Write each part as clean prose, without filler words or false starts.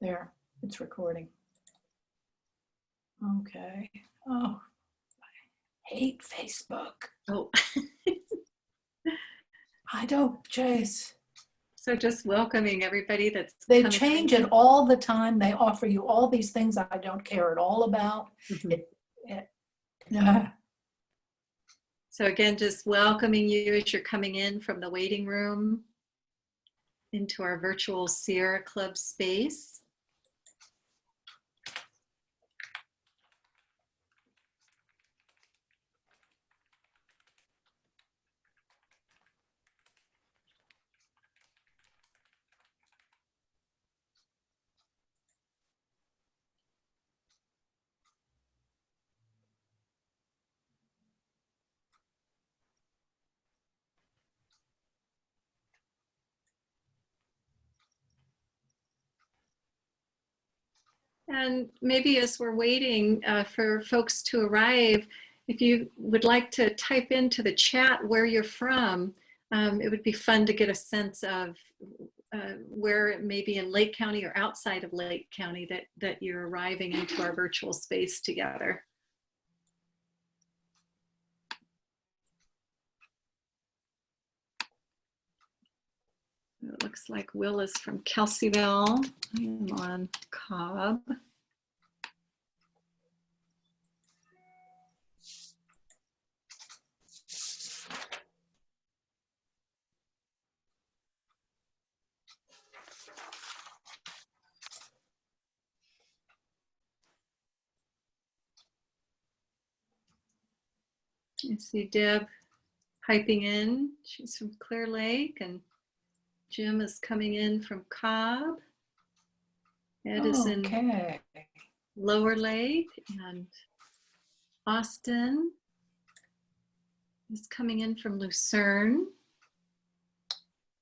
There, it's recording. Okay. Oh, I hate Facebook. Oh, I don't, Chase. so just welcoming everybody that's They coming change in. it all the time. They offer you all these things I don't care at all about. So again, just welcoming you as you're coming in from the waiting room into our virtual Sierra Club space. And maybe as we're waiting for folks to arrive, if you would like to type into the chat where you're from, it would be fun to get a sense of where it may be in Lake County or outside of Lake County that you're arriving into our virtual space together. It looks like Will is from Kelseyville. I am on Cobb. You see Deb piping in. She's from Clear Lake, and Jim is coming in from Cobb. Ed is in Lower Lake, and Austin is coming in from Lucerne.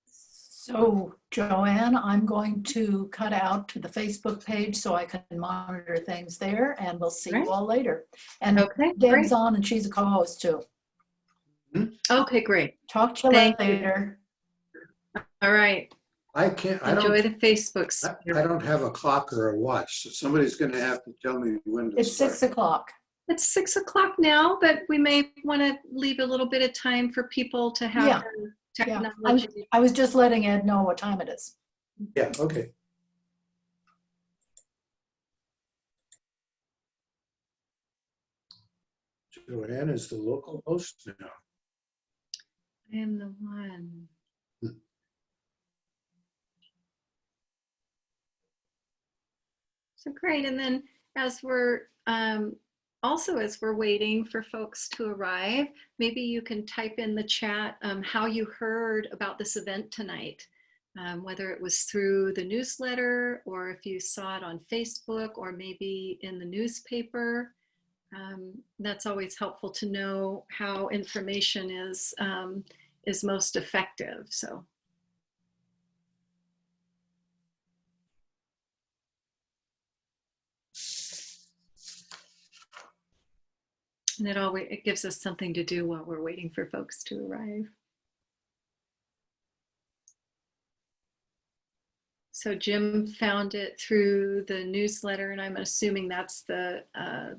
So, Joanne, I'm going to cut out to the Facebook page so I can monitor things there, and we'll see you all later. And okay, Deb's great. on, and she's a co-host too. Okay, great. Talk to you later. All right. I can't. Enjoy the Facebooks. I don't have a clock or a watch, so somebody's going to have to tell me when to It's start. 6 o'clock. It's 6 o'clock now, but we may want to leave a little bit of time for people to have their technology. Yeah. I was just letting Ed know what time it is. Yeah, okay. Joanne is the local host now. I am the one. So great. And then as we're as we're waiting for folks to arrive, maybe you can type in the chat how you heard about this event tonight, whether it was through the newsletter or if you saw it on Facebook or maybe in the newspaper. That's always helpful to know how information is most effective. So. And it gives us something to do while we're waiting for folks to arrive. So Jim found it through the newsletter, and I'm assuming that's the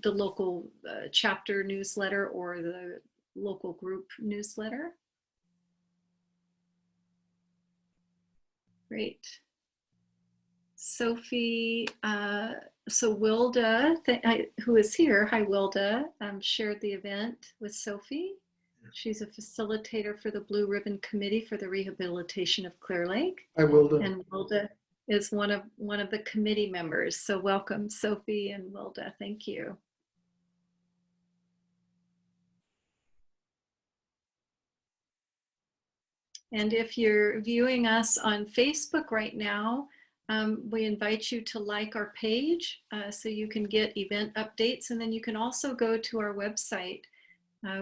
local chapter newsletter or the local group newsletter. Great. Sophie, so Wilda, who is here, hi Wilda, shared the event with Sophie. She's a facilitator for the Blue Ribbon Committee for the Rehabilitation of Clear Lake. Hi Wilda. And Wilda is one of the committee members. So welcome, Sophie and Wilda. Thank you. And if you're viewing us on Facebook right now, we invite you to like our page so you can get event updates. And then you can also go to our website,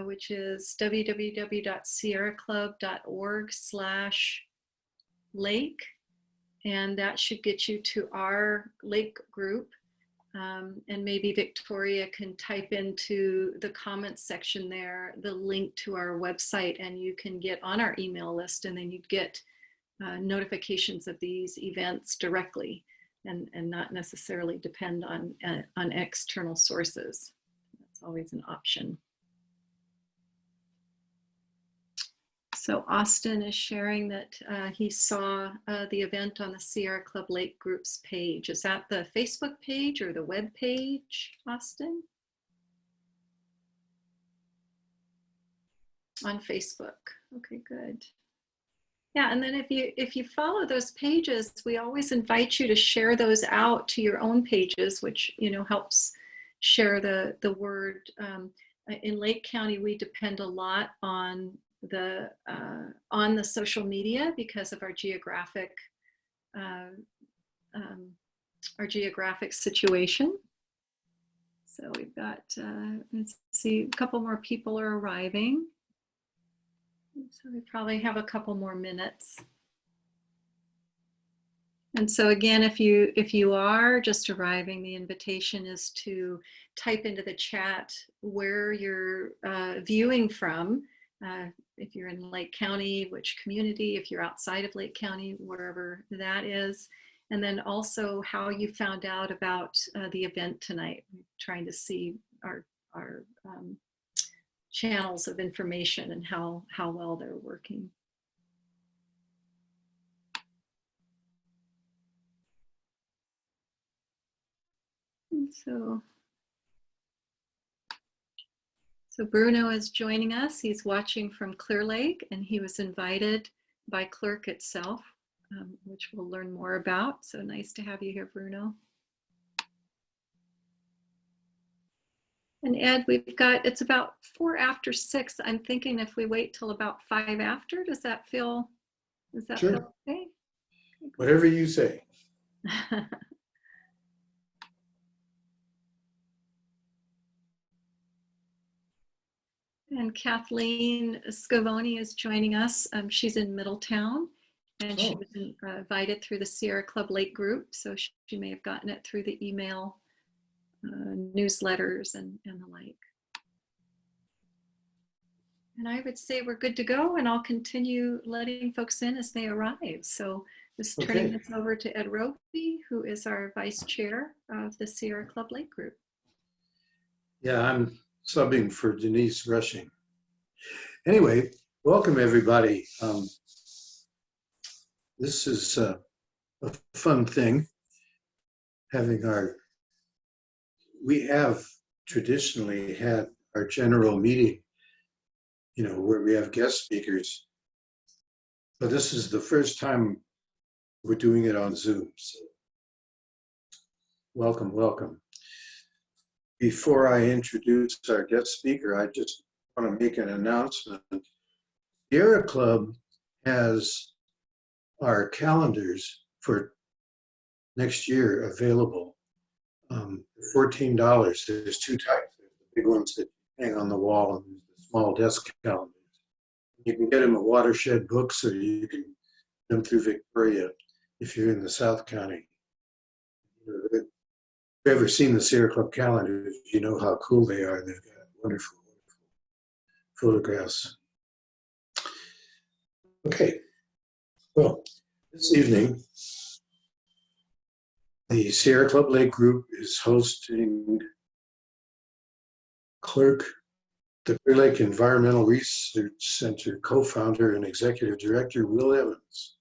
which is www.sierraclub.org/lake. And that should get you to our lake group. And maybe Victoria can type into the comments section there the link to our website, and you can get on our email list, and then you'd get notifications of these events directly. and not necessarily depend on external sources. That's always an option. So Austin is sharing that he saw the event on the Sierra Club Lake Group's page. Is that the Facebook page or the web page, Austin? On Facebook. Okay, good. Yeah, and then if you follow those pages, we always invite you to share those out to your own pages, which helps share the word. In Lake County, we depend a lot on the social media because of our geographic situation. So we've got let's see, a couple more people are arriving. So we probably have a couple more minutes. And so again, if you are just arriving, the invitation is to type into the chat where you're viewing from. If you're in Lake County, which community, if you're outside of Lake County, wherever that is. And then also how you found out about the event tonight. We're trying to see our channels of information and how well they're working. And so Bruno is joining us. He's watching from Clear Lake, and he was invited by CLERC itself, which we'll learn more about. So nice to have you here, Bruno. And Ed, it's about 4 after 6. I'm thinking if we wait till about 5 after, does that feel Sure. Okay? Whatever you say. And Kathleen Scavoni is joining us. She's in Middletown, and she was invited through the Sierra Club Lake Group. So she may have gotten it through the email newsletters and the like. And I would say we're good to go, and I'll continue letting folks in as they arrive. So just turning this over to Ed Roby, who is our vice chair of the Sierra Club Lake Group. Yeah, I'm subbing for Denise Rushing. Anyway, welcome everybody. This is a fun thing, we have traditionally had our general meeting, where we have guest speakers, but this is the first time we're doing it on Zoom. So welcome, welcome. Before I introduce our guest speaker, I just want to make an announcement. Sierra Club has our calendars for next year available. $14. There's 2 types. There's the big ones that hang on the wall, and there's the small desk calendars. You can get them at Watershed Books, or you can get them through Victoria if you're in the South County. If you've ever seen the Sierra Club calendars, you know how cool they are. They've got wonderful, wonderful photographs. Okay, well, this evening, the Sierra Club Lake Group is hosting CLERC, the Clear Lake Environmental Research Center co-founder and executive director, Will Evans.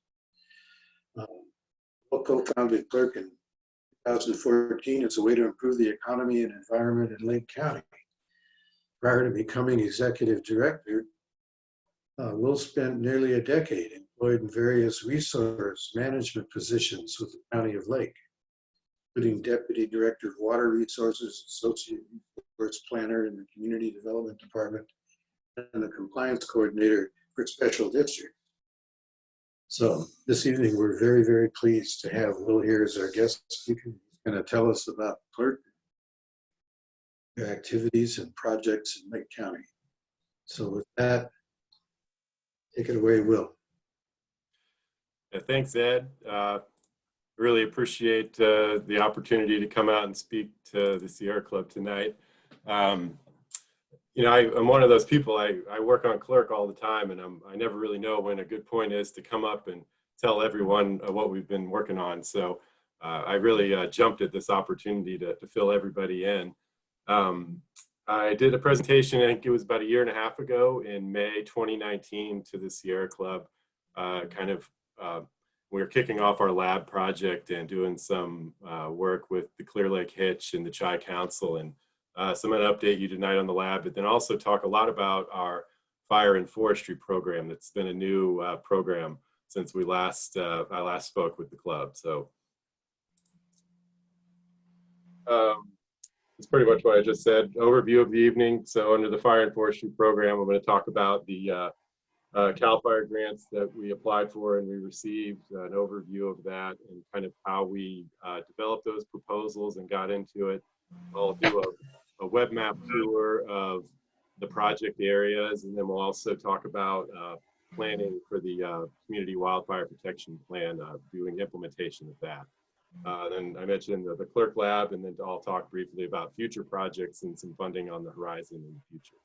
Will co-founded CLERC in 2014 as a way to improve the economy and environment in Lake County. Prior to becoming executive director, Will spent nearly a decade employed in various resource management positions with the County of Lake, including Deputy Director of Water Resources, Associate Resource Planner in the Community Development Department, and the Compliance Coordinator for Special District. So this evening, we're very, very pleased to have Will here as our guest speaker. He's going to tell us about CLERC, their activities and projects in Lake County. So with that, take it away, Will. Yeah, thanks, Ed. Really appreciate the opportunity to come out and speak to the Sierra Club tonight. I'm one of those people, I work on CLERC all the time, and I never really know when a good point is to come up and tell everyone what we've been working on. So I really jumped at this opportunity to fill everybody in. I did a presentation, I think it was about 1.5 years ago in May 2019 to the Sierra Club. We were kicking off our lab project and doing some work with the Clear Lake Hitch and the Chi Council, and so I'm going to update you tonight on the lab, but then also talk a lot about our fire and forestry program. That's been a new program since I last spoke with the club. So it's pretty much what I just said. Overview of the evening. So under the fire and forestry program, I'm going to talk about the CAL FIRE grants that we applied for and we received, an overview of that and kind of how we developed those proposals and got into it. I'll do a web map tour of the project areas, and then we'll also talk about planning for the community wildfire protection plan, doing implementation of that. Then I mentioned the CLERC Lab, and then I'll talk briefly about future projects and some funding on the horizon in the future.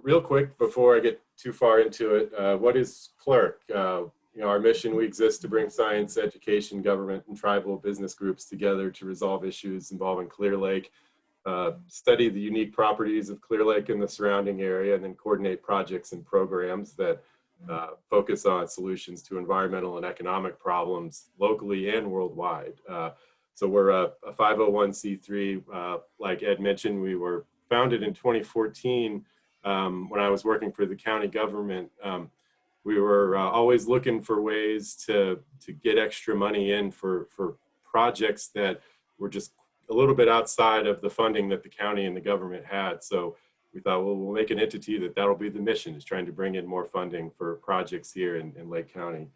Real quick, before I get too far into it, what is CLERC? Our mission, we exist to bring science, education, government, and tribal business groups together to resolve issues involving Clear Lake, study the unique properties of Clear Lake and the surrounding area, and then coordinate projects and programs that focus on solutions to environmental and economic problems locally and worldwide. So we're a 501c3. Like Ed mentioned, we were founded in 2014 when I was working for the county government. We were always looking for ways to get extra money in for projects that were just a little bit outside of the funding that the county and the government had. So we thought, well, we'll make an entity that'll be the mission, is trying to bring in more funding for projects here in Lake County.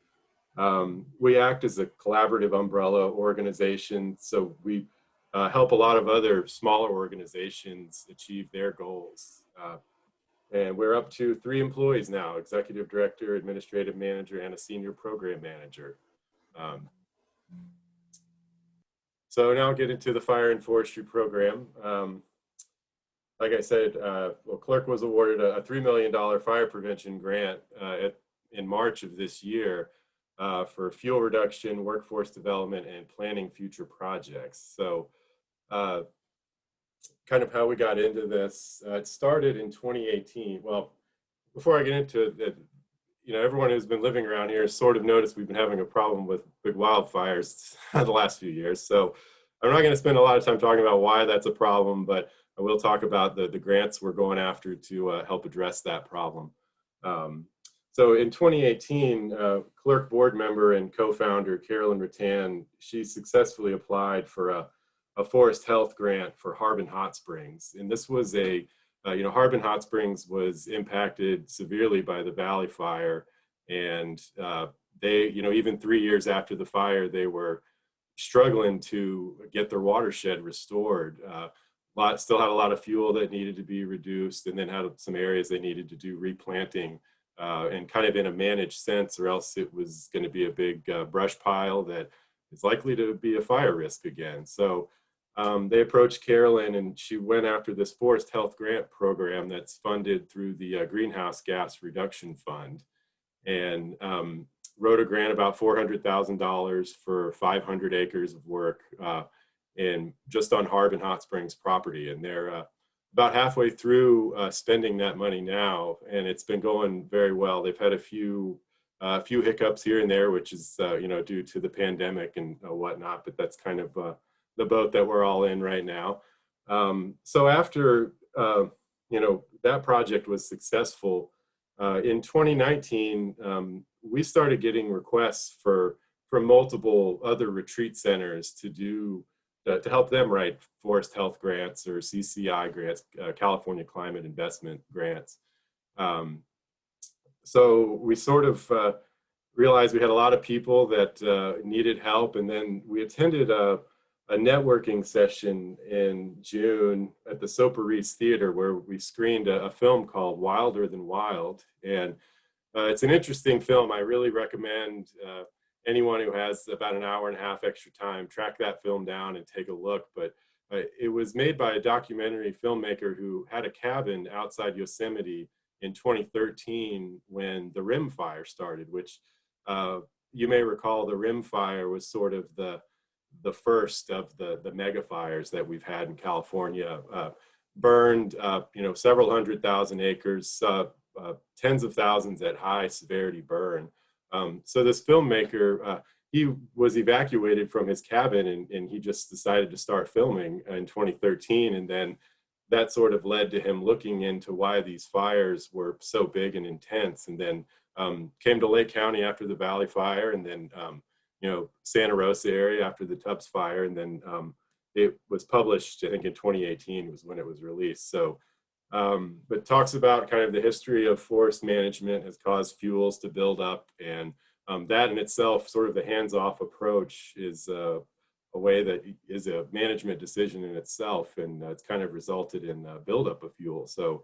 We act as a collaborative umbrella organization. So we help a lot of other smaller organizations achieve their goals. And we're up to 3 employees now: executive director, administrative manager, and a senior program manager. So now I'll get into the fire and forestry program. Like I said, CLERC was awarded a $3 million fire prevention grant in March of this year for fuel reduction, workforce development, and planning future projects. So kind of how we got into this, it started in 2018. Well, before I get into it, everyone who's been living around here has sort of noticed we've been having a problem with big wildfires the last few years. So I'm not going to spend a lot of time talking about why that's a problem, but I will talk about the grants we're going after to help address that problem. So in 2018, CLERC board member and co-founder Carolyn Rattan, she successfully applied for a forest health grant for Harbin Hot Springs. And this was Harbin Hot Springs was impacted severely by the Valley Fire. And they, even 3 years after the fire, they were struggling to get their watershed restored. Still had a lot of fuel that needed to be reduced, and then had some areas they needed to do replanting and kind of in a managed sense, or else it was going to be a big brush pile that is likely to be a fire risk again. So they approached Carolyn, and she went after this forest health grant program that's funded through the Greenhouse Gas Reduction Fund, and wrote a grant about $400,000 for 500 acres of work and just on Harbin Hot Springs property. And they're about halfway through spending that money now, and it's been going very well. They've had a few hiccups here and there, which is due to the pandemic and whatnot, but that's kind of the boat that we're all in right now. So after that project was successful, in 2019 we started getting requests from multiple other retreat centers to help them write forest health grants or CCI grants, California Climate Investment Grants. So we sort of realized we had a lot of people that needed help, and then we attended a networking session in June at the Soper Reese Theater, where we screened a film called Wilder Than Wild. And it's an interesting film. I really recommend anyone who has about an hour and a half extra time, track that film down and take a look. But it was made by a documentary filmmaker who had a cabin outside Yosemite in 2013 when the Rim Fire started, which you may recall the Rim Fire was sort of the first of the mega fires that we've had in California. Burned, several 100,000 acres, tens of thousands at high severity burn. So this filmmaker, he was evacuated from his cabin and he just decided to start filming in 2013. And then that sort of led to him looking into why these fires were so big and intense. And then came to Lake County after the Valley Fire, and then, Santa Rosa area after the Tubbs Fire. And then it was published, I think in 2018 was when it was released. So, but talks about kind of the history of forest management has caused fuels to build up, and that in itself, sort of the hands-off approach, is a way that is a management decision in itself, and it's kind of resulted in buildup of fuel. So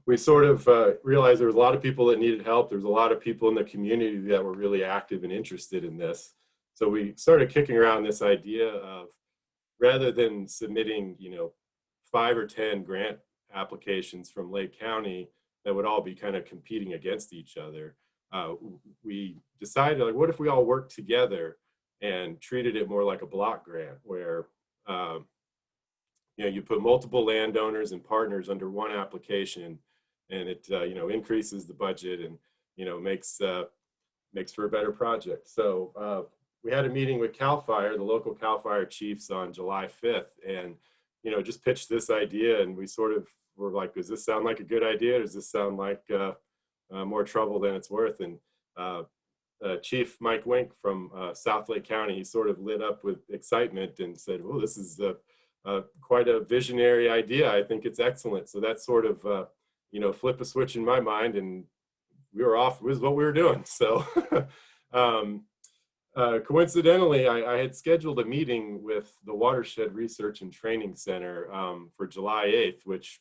we sort of realized there was a lot of people that needed help. There's a lot of people in the community that were really active and interested in this. So we started kicking around this idea of, rather than submitting, 5 or 10 grant applications from Lake County that would all be kind of competing against each other, we decided, like, what if we all worked together and treated it more like a block grant, where you put multiple landowners and partners under one application, and it increases the budget and makes for a better project. So we had a meeting with CAL FIRE, the local CAL FIRE chiefs, on July 5th, and just pitched this idea, and we sort of were like, does this sound like a good idea? Does this sound like more trouble than it's worth? And Chief Mike Wink from South Lake County, he sort of lit up with excitement and said, well, this is quite a visionary idea. I think it's excellent. So that sort of flip a switch in my mind, and we were off with what we were doing. So coincidentally, I had scheduled a meeting with the Watershed Research and Training Center for July 8th, which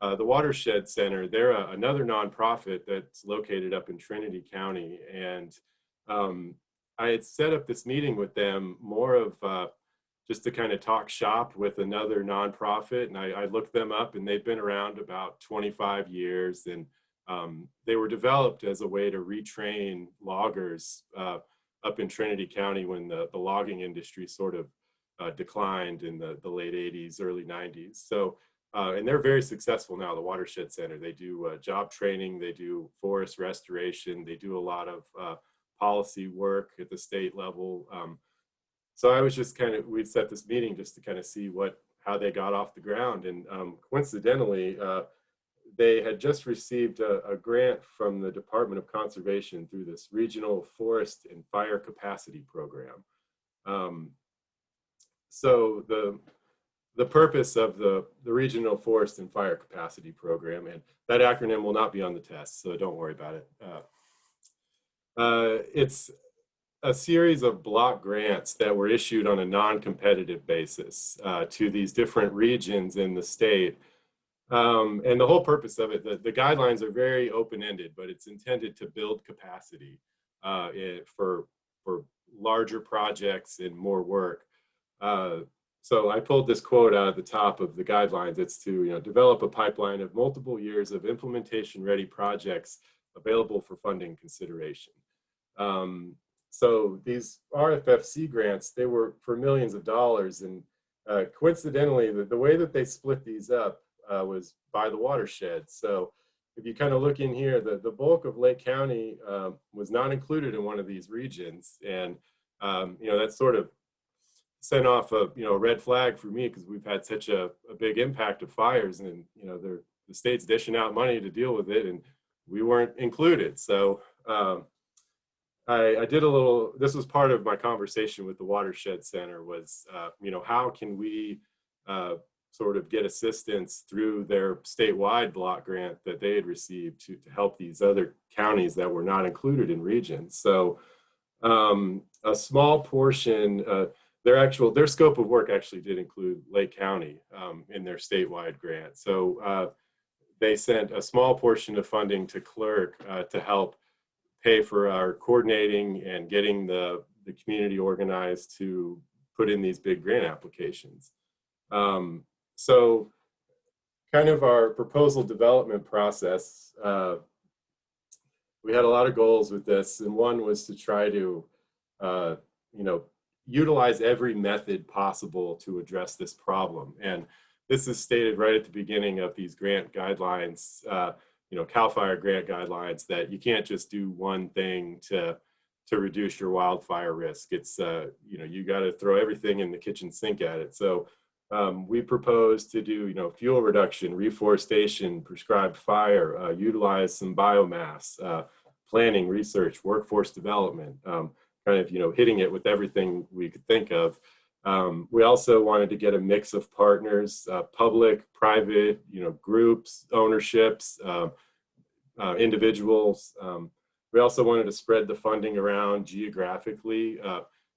the Watershed Center, they're another nonprofit that's located up in Trinity County. And I had set up this meeting with them more of just to kind of talk shop with another nonprofit. And I looked them up, and they've been around about 25 years. And they were developed as a way to retrain loggers up in Trinity County when the logging industry sort of declined in the late 80s, early 90s. So, and they're very successful now, the Watershed Center. They do job training, they do forest restoration, they do a lot of policy work at the state level. So I was just we'd set this meeting just to kind of see how they got off the ground. And coincidentally, they had just received a grant from the Department of Conservation through this Regional Forest and Fire Capacity Program. So the purpose of the Regional Forest and Fire Capacity Program, and that acronym will not be on the test, so don't worry about it. It's a series of block grants that were issued on a non-competitive basis to these different regions in the state. And the whole purpose of it, the guidelines are very open-ended, but it's intended to build capacity for larger projects and more work. So I pulled this quote out of the top of the guidelines. It's to develop a pipeline of multiple years of implementation-ready projects available for funding consideration. So these RFFC grants, they were for millions of dollars, and coincidentally, the way that they split these up was by the watershed. So if you kind of look in here, the bulk of Lake County was not included in one of these regions, and that sort of sent off a red flag for me, because we've had such a big impact of fires, and the state's dishing out money to deal with it, and we weren't included. So I did a little, this was part of my conversation with the Watershed Center, was, how can we sort of get assistance through their statewide block grant that they had received to help these other counties that were not included in regions. So a small portion, their scope of work actually did include Lake County in their statewide grant. So they sent a small portion of funding to CLERC to help pay for our coordinating and getting the community organized to put in these big grant applications. So kind of our proposal development process, we had a lot of goals with this, and one was to try to, you know, utilize every method possible to address this problem. And this is stated right at the beginning of these grant guidelines, you know, CAL FIRE grant guidelines, that you can't just do one thing to reduce your wildfire risk. It's, you know, you got to throw everything in the kitchen sink at it. So we propose to do, you know, fuel reduction, reforestation, prescribed fire, utilize some biomass, planning, research, workforce development, kind of, you know, hitting it with everything we could think of. We also wanted to get a mix of partners, public, private, you know, groups, ownerships, individuals. We also wanted to spread the funding around geographically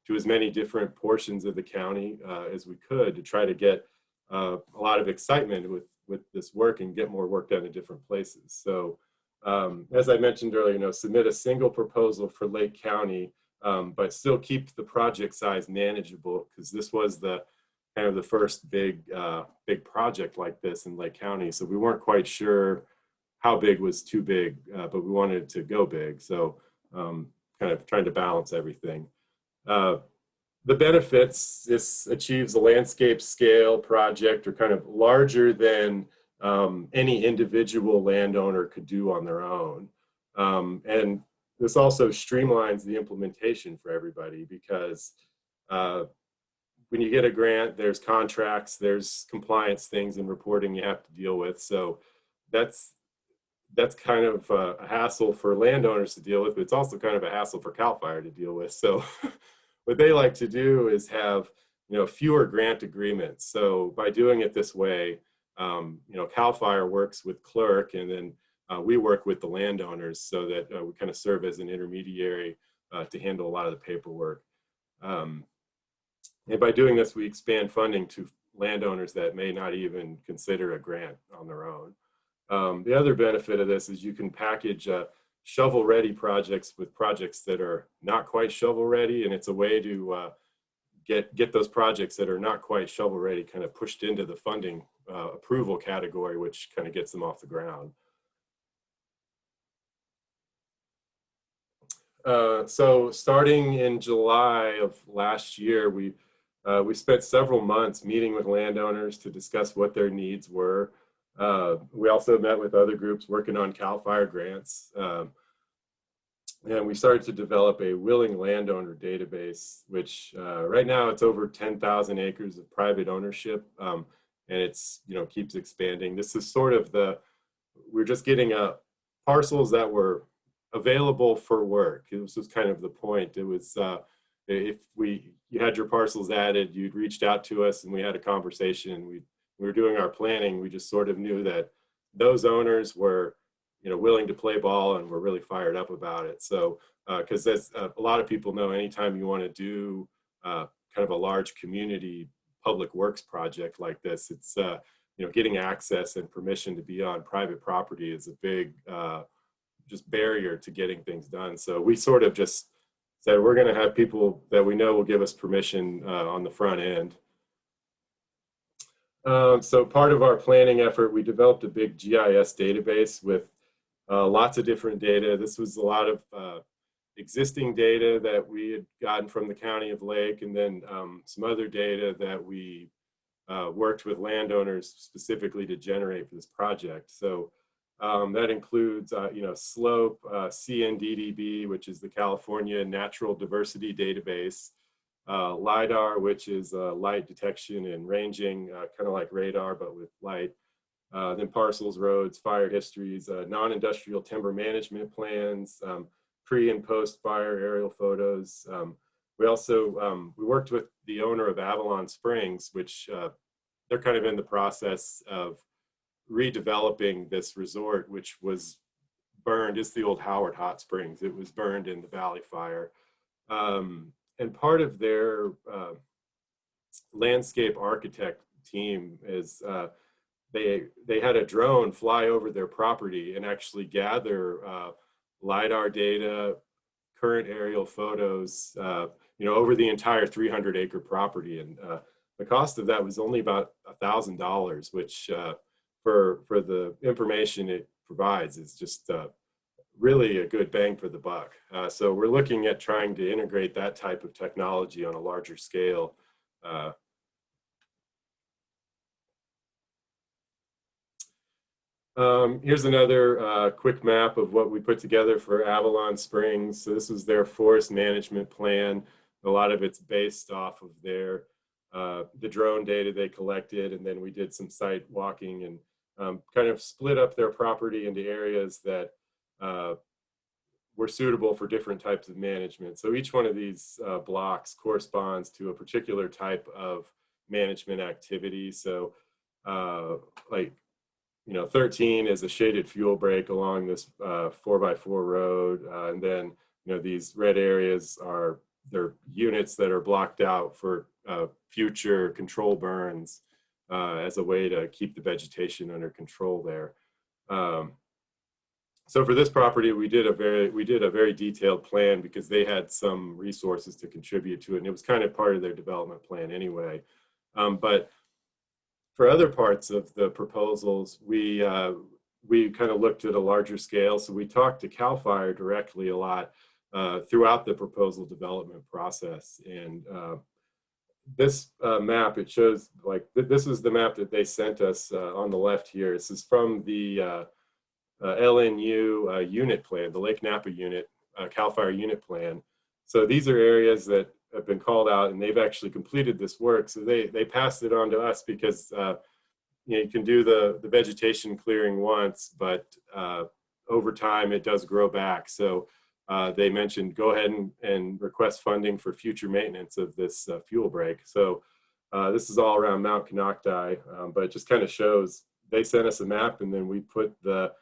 to as many different portions of the county as we could, to try to get a lot of excitement with this work and get more work done in different places. So as I mentioned earlier, you know, submit a single proposal for Lake County, but still keep the project size manageable, because this was the kind of the first big project like this in Lake County. So we weren't quite sure how big was too big, but we wanted to go big. So kind of trying to balance everything. The benefits, this achieves a landscape scale project, or kind of larger than any individual landowner could do on their own. And this also streamlines the implementation for everybody, because when you get a grant, there's contracts, there's compliance things and reporting you have to deal with. So that's kind of a hassle for landowners to deal with, but it's also kind of a hassle for CAL FIRE to deal with. So what they like to do is have, you know, fewer grant agreements. So by doing it this way, you know, CAL FIRE works with CLERC, and then we work with the landowners, so that we kind of serve as an intermediary to handle a lot of the paperwork. And by doing this, we expand funding to landowners that may not even consider a grant on their own. The other benefit of this is you can package shovel-ready projects with projects that are not quite shovel-ready, and it's a way to get those projects that are not quite shovel-ready kind of pushed into the funding approval category, which kind of gets them off the ground. So starting in July of last year, we spent several months meeting with landowners to discuss what their needs were. We also met with other groups working on CAL FIRE grants. And we started to develop a willing landowner database, which right now it's over 10,000 acres of private ownership. And it's, you know, keeps expanding. This is sort of we're just getting parcels that were available for work. This was kind of the point. It was, if you had your parcels added, you'd reached out to us and we had a conversation. We were doing our planning. We just sort of knew that those owners were, you know, willing to play ball and were really fired up about it. So, because as a lot of people know, anytime you want to do kind of a large community public works project like this, it's, you know, getting access and permission to be on private property is a big just barrier to getting things done. So we sort of just said, we're going to have people that we know will give us permission on the front end. So part of our planning effort, we developed a big GIS database with lots of different data. This was a lot of existing data that we had gotten from the County of Lake, and then some other data that we worked with landowners specifically to generate for this project. So that includes, you know, SLOPE, CNDDB, which is the California Natural Diversity Database, LIDAR, which is light detection and ranging, kind of like radar, but with light. Then parcels, roads, fire histories, non-industrial timber management plans, pre and post fire aerial photos. We also, we worked with the owner of Avalon Springs, which they're kind of in the process of redeveloping this resort, which was burned. It's the old Howard Hot Springs. It was burned in the Valley Fire. And part of their landscape architect team is they had a drone fly over their property and actually gather LIDAR data, current aerial photos, you know, over the entire 300-acre property. And the cost of that was only about $1,000, which for the information it provides is just really a good bang for the buck. So we're looking at trying to integrate that type of technology on a larger scale. Here's another quick map of what we put together for Avalon Springs. So this was their forest management plan. A lot of it's based off of their the drone data they collected, and then we did some site walking and kind of split up their property into areas that were suitable for different types of management. So each one of these blocks corresponds to a particular type of management activity. So like, 13 is a shaded fuel break along this 4x4 road. And then, these red areas are their units that are blocked out for future control burns as a way to keep the vegetation under control there. So for this property, we did a very detailed plan because they had some resources to contribute to it, and it was kind of part of their development plan anyway. But for other parts of the proposals, we kind of looked at a larger scale. So we talked to CAL FIRE directly a lot throughout the proposal development process. And this map, it shows like this is the map that they sent us on the left here. This is from the LNU unit plan, the Lake Napa unit, CAL FIRE unit plan. So these are areas that have been called out, and they've actually completed this work. So they passed it on to us because you can do the vegetation clearing once, but over time it does grow back. So they mentioned go ahead and request funding for future maintenance of this fuel break. So this is all around Mount Konocti, but it just kind of shows they sent us a map, and then we put the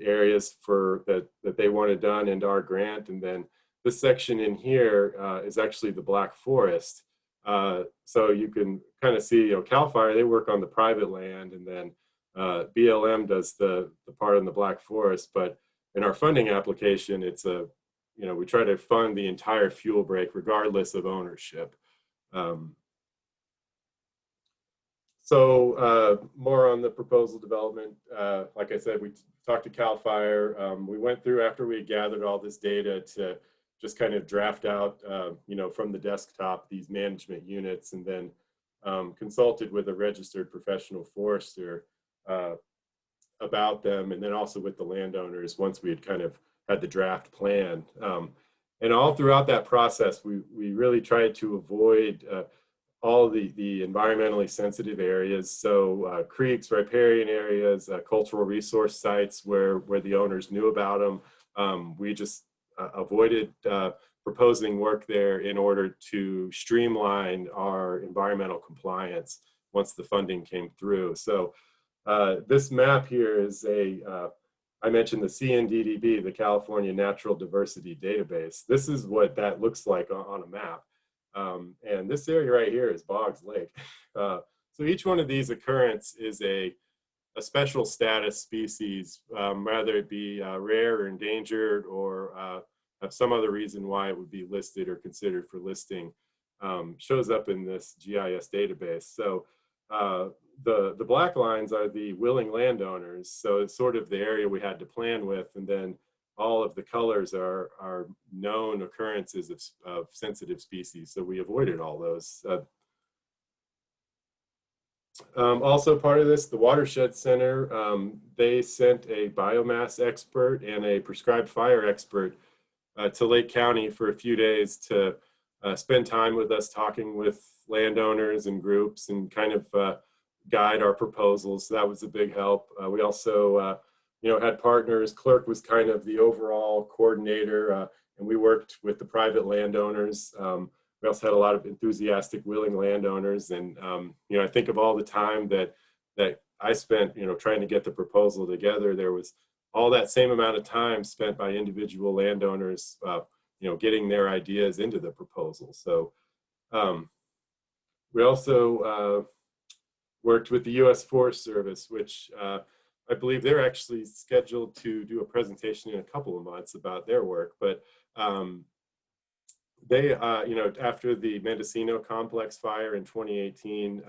areas that they wanted done into our grant. And then this section in here is actually the Black Forest. So you can kind of see, CAL FIRE, they work on the private land, and then BLM does the part in the Black Forest. But in our funding application, it's we try to fund the entire fuel break regardless of ownership. So more on the proposal development. Like I said, we talked to CAL FIRE. We went through, after we had gathered all this data, to just kind of draft out, from the desktop, these management units, and then consulted with a registered professional forester about them, and then also with the landowners once we had kind of had the draft plan. And all throughout that process, we really tried to avoid all the environmentally sensitive areas. So creeks, riparian areas, cultural resource sites where the owners knew about them. We just avoided proposing work there in order to streamline our environmental compliance once the funding came through. So this map here is I mentioned the CNDDB, the California Natural Diversity Database. This is what that looks like on a map. And this area right here is Boggs Lake. So each one of these occurrence is a special status species, whether it be rare or endangered, or have some other reason why it would be listed or considered for listing, shows up in this GIS database. So the black lines are the willing landowners. So it's sort of the area we had to plan with, and then all of the colors are known occurrences of sensitive species. So we avoided all those. Also part of this, the Watershed Center, they sent a biomass expert and a prescribed fire expert to Lake County for a few days to spend time with us, talking with landowners and groups, and kind of guide our proposals. So that was a big help. We also had partners. CLERC was kind of the overall coordinator, and we worked with the private landowners. We also had a lot of enthusiastic, willing landowners. And, I think of all the time that I spent, trying to get the proposal together. There was all that same amount of time spent by individual landowners, getting their ideas into the proposal. So we also worked with the U.S. Forest Service, which I believe they're actually scheduled to do a presentation in a couple of months about their work. But they, after the Mendocino complex fire in 2018,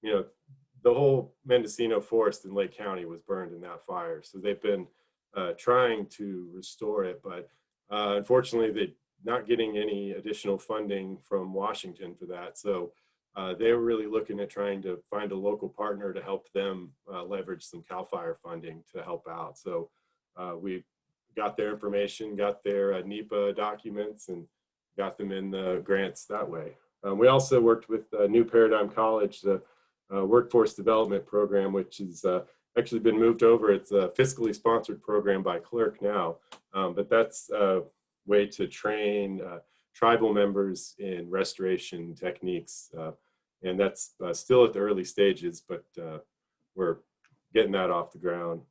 the whole Mendocino forest in Lake County was burned in that fire. So they've been trying to restore it, but unfortunately they're not getting any additional funding from Washington for that. So they were really looking at trying to find a local partner to help them leverage some CAL FIRE funding to help out. So we got their information, got their NEPA documents, and got them in the grants that way. We also worked with New Paradigm College, the workforce development program, which has actually been moved over. It's a fiscally sponsored program by CLERC now, but that's a way to train tribal members in restoration techniques. And that's still at the early stages, but we're getting that off the ground.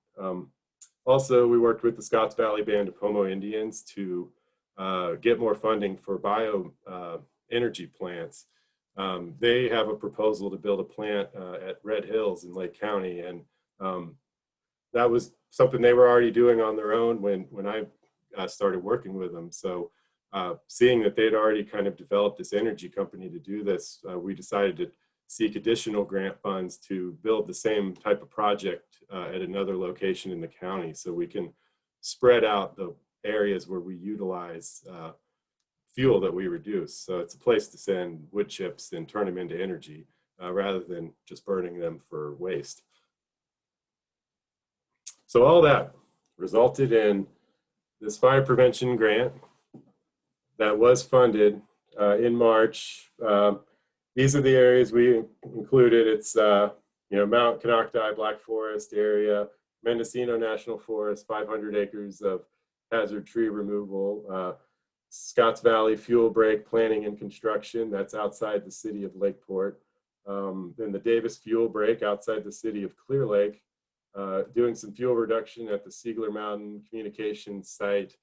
Also, we worked with the Scotts Valley Band of Homo Indians to get more funding for bio energy plants. They have a proposal to build a plant at Red Hills in Lake County, and that was something they were already doing on their own when I started working with them. So seeing that they'd already kind of developed this energy company to do this, we decided to seek additional grant funds to build the same type of project at another location in the county, so we can spread out the areas where we utilize fuel that we reduce. So it's a place to send wood chips and turn them into energy rather than just burning them for waste. So all that resulted in this fire prevention grant that was funded in March. These are the areas we included. It's Mount Canocti Black Forest area, Mendocino National Forest, 500 acres of hazard tree removal, Scotts Valley fuel break planning and construction, that's outside the city of Lakeport. Then the Davis fuel break outside the city of Clear Lake, doing some fuel reduction at the Siegler Mountain communications site,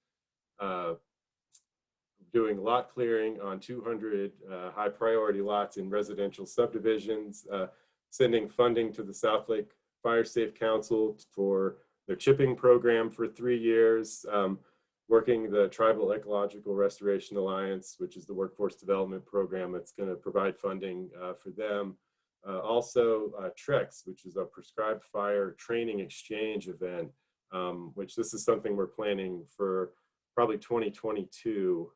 doing lot clearing on 200 high priority lots in residential subdivisions, sending funding to the South Lake Fire Safe Council for their chipping program for 3 years, working the Tribal Ecological Restoration Alliance, which is the workforce development program that's going to provide funding for them. Also TREX, which is a prescribed fire training exchange event, which this is something we're planning for probably 2022,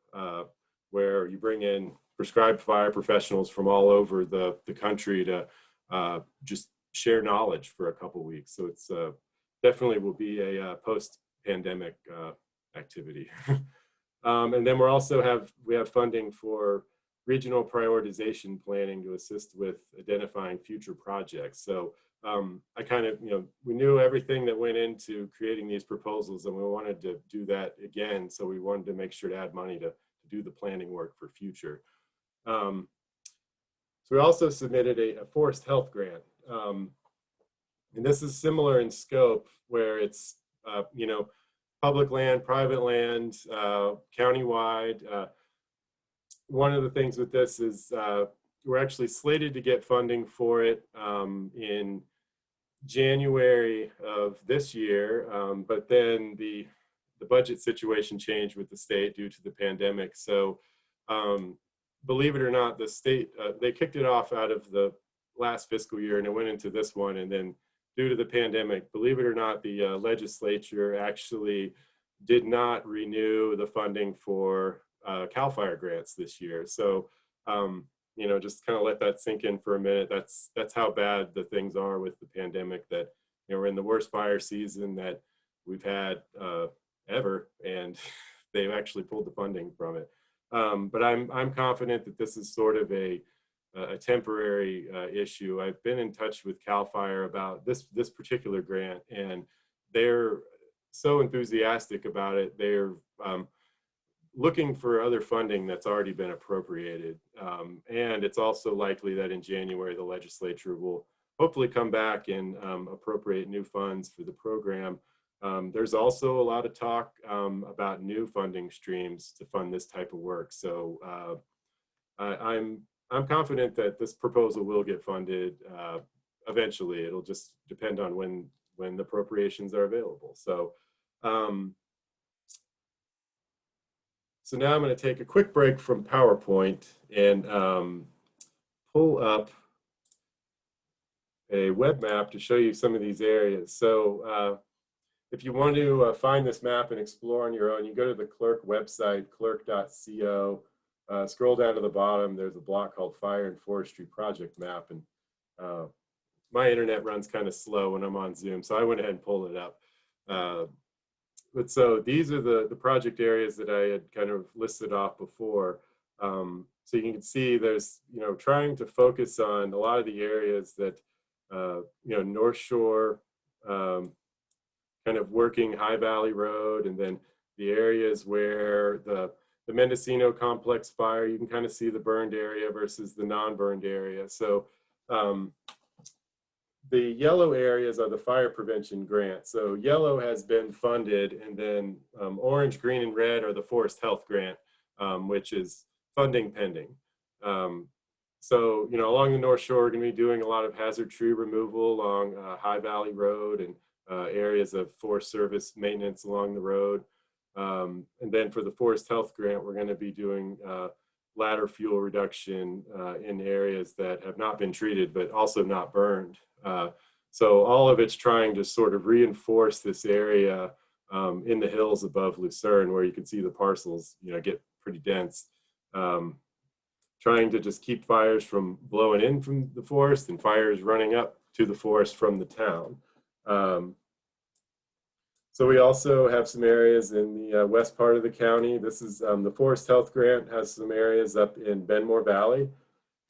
where you bring in prescribed fire professionals from all over the country to just share knowledge for a couple weeks. So it's definitely will be a post-pandemic activity. And then we have funding for regional prioritization planning to assist with identifying future projects. So I kind of, we knew everything that went into creating these proposals, and we wanted to do that again. So we wanted to make sure to add money to do the planning work for future. So we also submitted a forest health grant. And this is similar in scope, where it's, public land, private land, countywide. One of the things with this is we're actually slated to get funding for it in January of this year, but then the budget situation changed with the state due to the pandemic. So believe it or not, the state, they kicked it off out of the last fiscal year and it went into this one, and then due to the pandemic, believe it or not, the legislature actually did not renew the funding for CAL FIRE grants this year. So, just kind of let that sink in for a minute. That's how bad the things are with the pandemic, that, we're in the worst fire season that we've had ever, and they've actually pulled the funding from it. But I'm confident that this is sort of a temporary issue. I've been in touch with CAL FIRE about this particular grant, and they're so enthusiastic about it. They're looking for other funding that's already been appropriated. And it's also likely that in January, the legislature will hopefully come back and appropriate new funds for the program. There's also a lot of talk about new funding streams to fund this type of work. So I'm confident that this proposal will get funded eventually. It'll just depend on when the appropriations are available. So so now I'm going to take a quick break from PowerPoint and pull up a web map to show you some of these areas. So if you want to find this map and explore on your own, you go to the CLERC website, clerc.co. Scroll down to the bottom. There's a block called Fire and Forestry Project Map, and my internet runs kind of slow when I'm on Zoom, so I went ahead and pulled it up. But so these are the project areas that I had kind of listed off before. So you can see there's, trying to focus on a lot of the areas that, North Shore, kind of working High Valley Road, and then the areas where the Mendocino complex fire, you can kind of see the burned area versus the non-burned area. So the yellow areas are the fire prevention grant. So yellow has been funded, and then orange, green, and red are the forest health grant, which is funding pending. So, along the North Shore, we're going to be doing a lot of hazard tree removal along High Valley Road and areas of Forest Service maintenance along the road. And then for the Forest Health Grant, we're going to be doing ladder fuel reduction in areas that have not been treated, but also not burned. So all of it's trying to sort of reinforce this area in the hills above Lucerne, where you can see the parcels, get pretty dense. Trying to just keep fires from blowing in from the forest and fires running up to the forest from the town. So we also have some areas in the west part of the county. This is the Forest Health Grant has some areas up in Benmore Valley.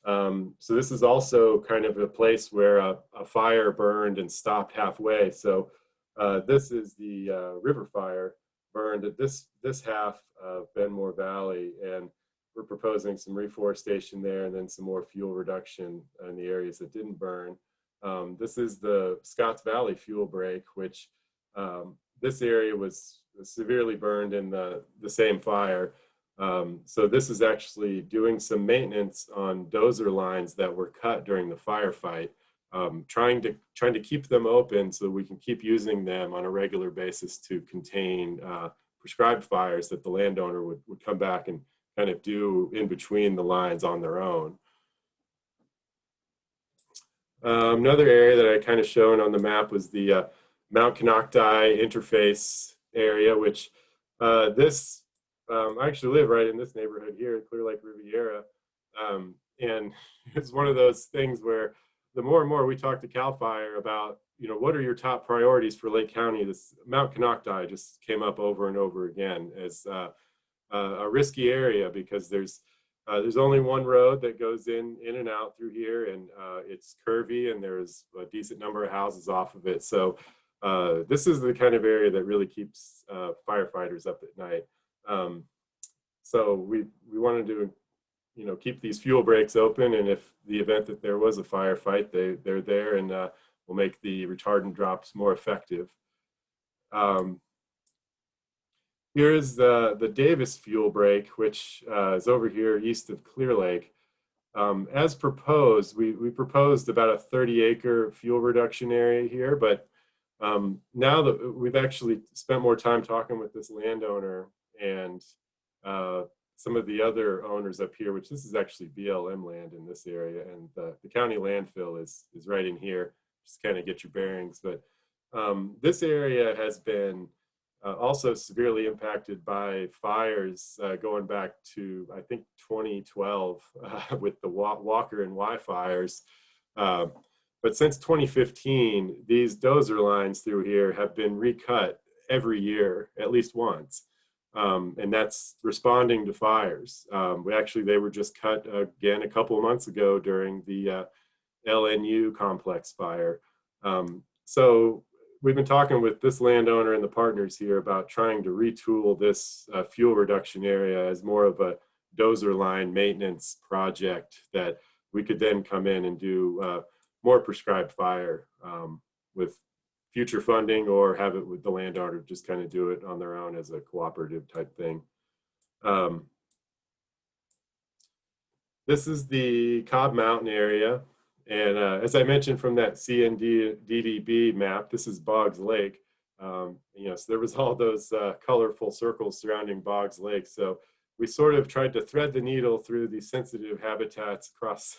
So this is also kind of a place where a fire burned and stopped halfway. So this is the river fire burned at this half of Benmore Valley, and we're proposing some reforestation there and then some more fuel reduction in the areas that didn't burn. This is the Scotts Valley fuel break, which this area was severely burned in the same fire. So this is actually doing some maintenance on dozer lines that were cut during the firefight, trying to keep them open so we can keep using them on a regular basis to contain prescribed fires that the landowner would come back and kind of do in between the lines on their own. Another area that I kind of shown on the map was the Mount Konocti interface area, which I actually live right in this neighborhood here, Clear Lake Riviera. And it's one of those things where the more and more we talk to CAL FIRE about, what are your top priorities for Lake County, this Mount Konocti just came up over and over again as a risky area, because there's only one road that goes in and out through here, and it's curvy, and there's a decent number of houses off of it. So this is the kind of area that really keeps firefighters up at night. So we wanted to, keep these fuel breaks open, and if the event that there was a firefight, they're there, and will make the retardant drops more effective. Here's the Davis fuel break, which is over here east of Clear Lake. As proposed, we proposed about a 30-acre fuel reduction area here, but now that we've actually spent more time talking with this landowner and some of the other owners up here, which this is actually BLM land in this area, and the county landfill is right in here, just kind of get your bearings. But this area has been also severely impacted by fires going back to, I think, 2012 with the Walker and Y fires. But since 2015, these dozer lines through here have been recut every year, at least once. And that's responding to fires. They were just cut again a couple of months ago during the LNU complex fire. So we've been talking with this landowner and the partners here about trying to retool this fuel reduction area as more of a dozer line maintenance project that we could then come in and do more prescribed fire with future funding, or have it with the landowner just kind of do it on their own as a cooperative type thing. This is the Cobb Mountain area. And as I mentioned from that CNDDB map, this is Boggs Lake. So there was all those colorful circles surrounding Boggs Lake. So we sort of tried to thread the needle through these sensitive habitats across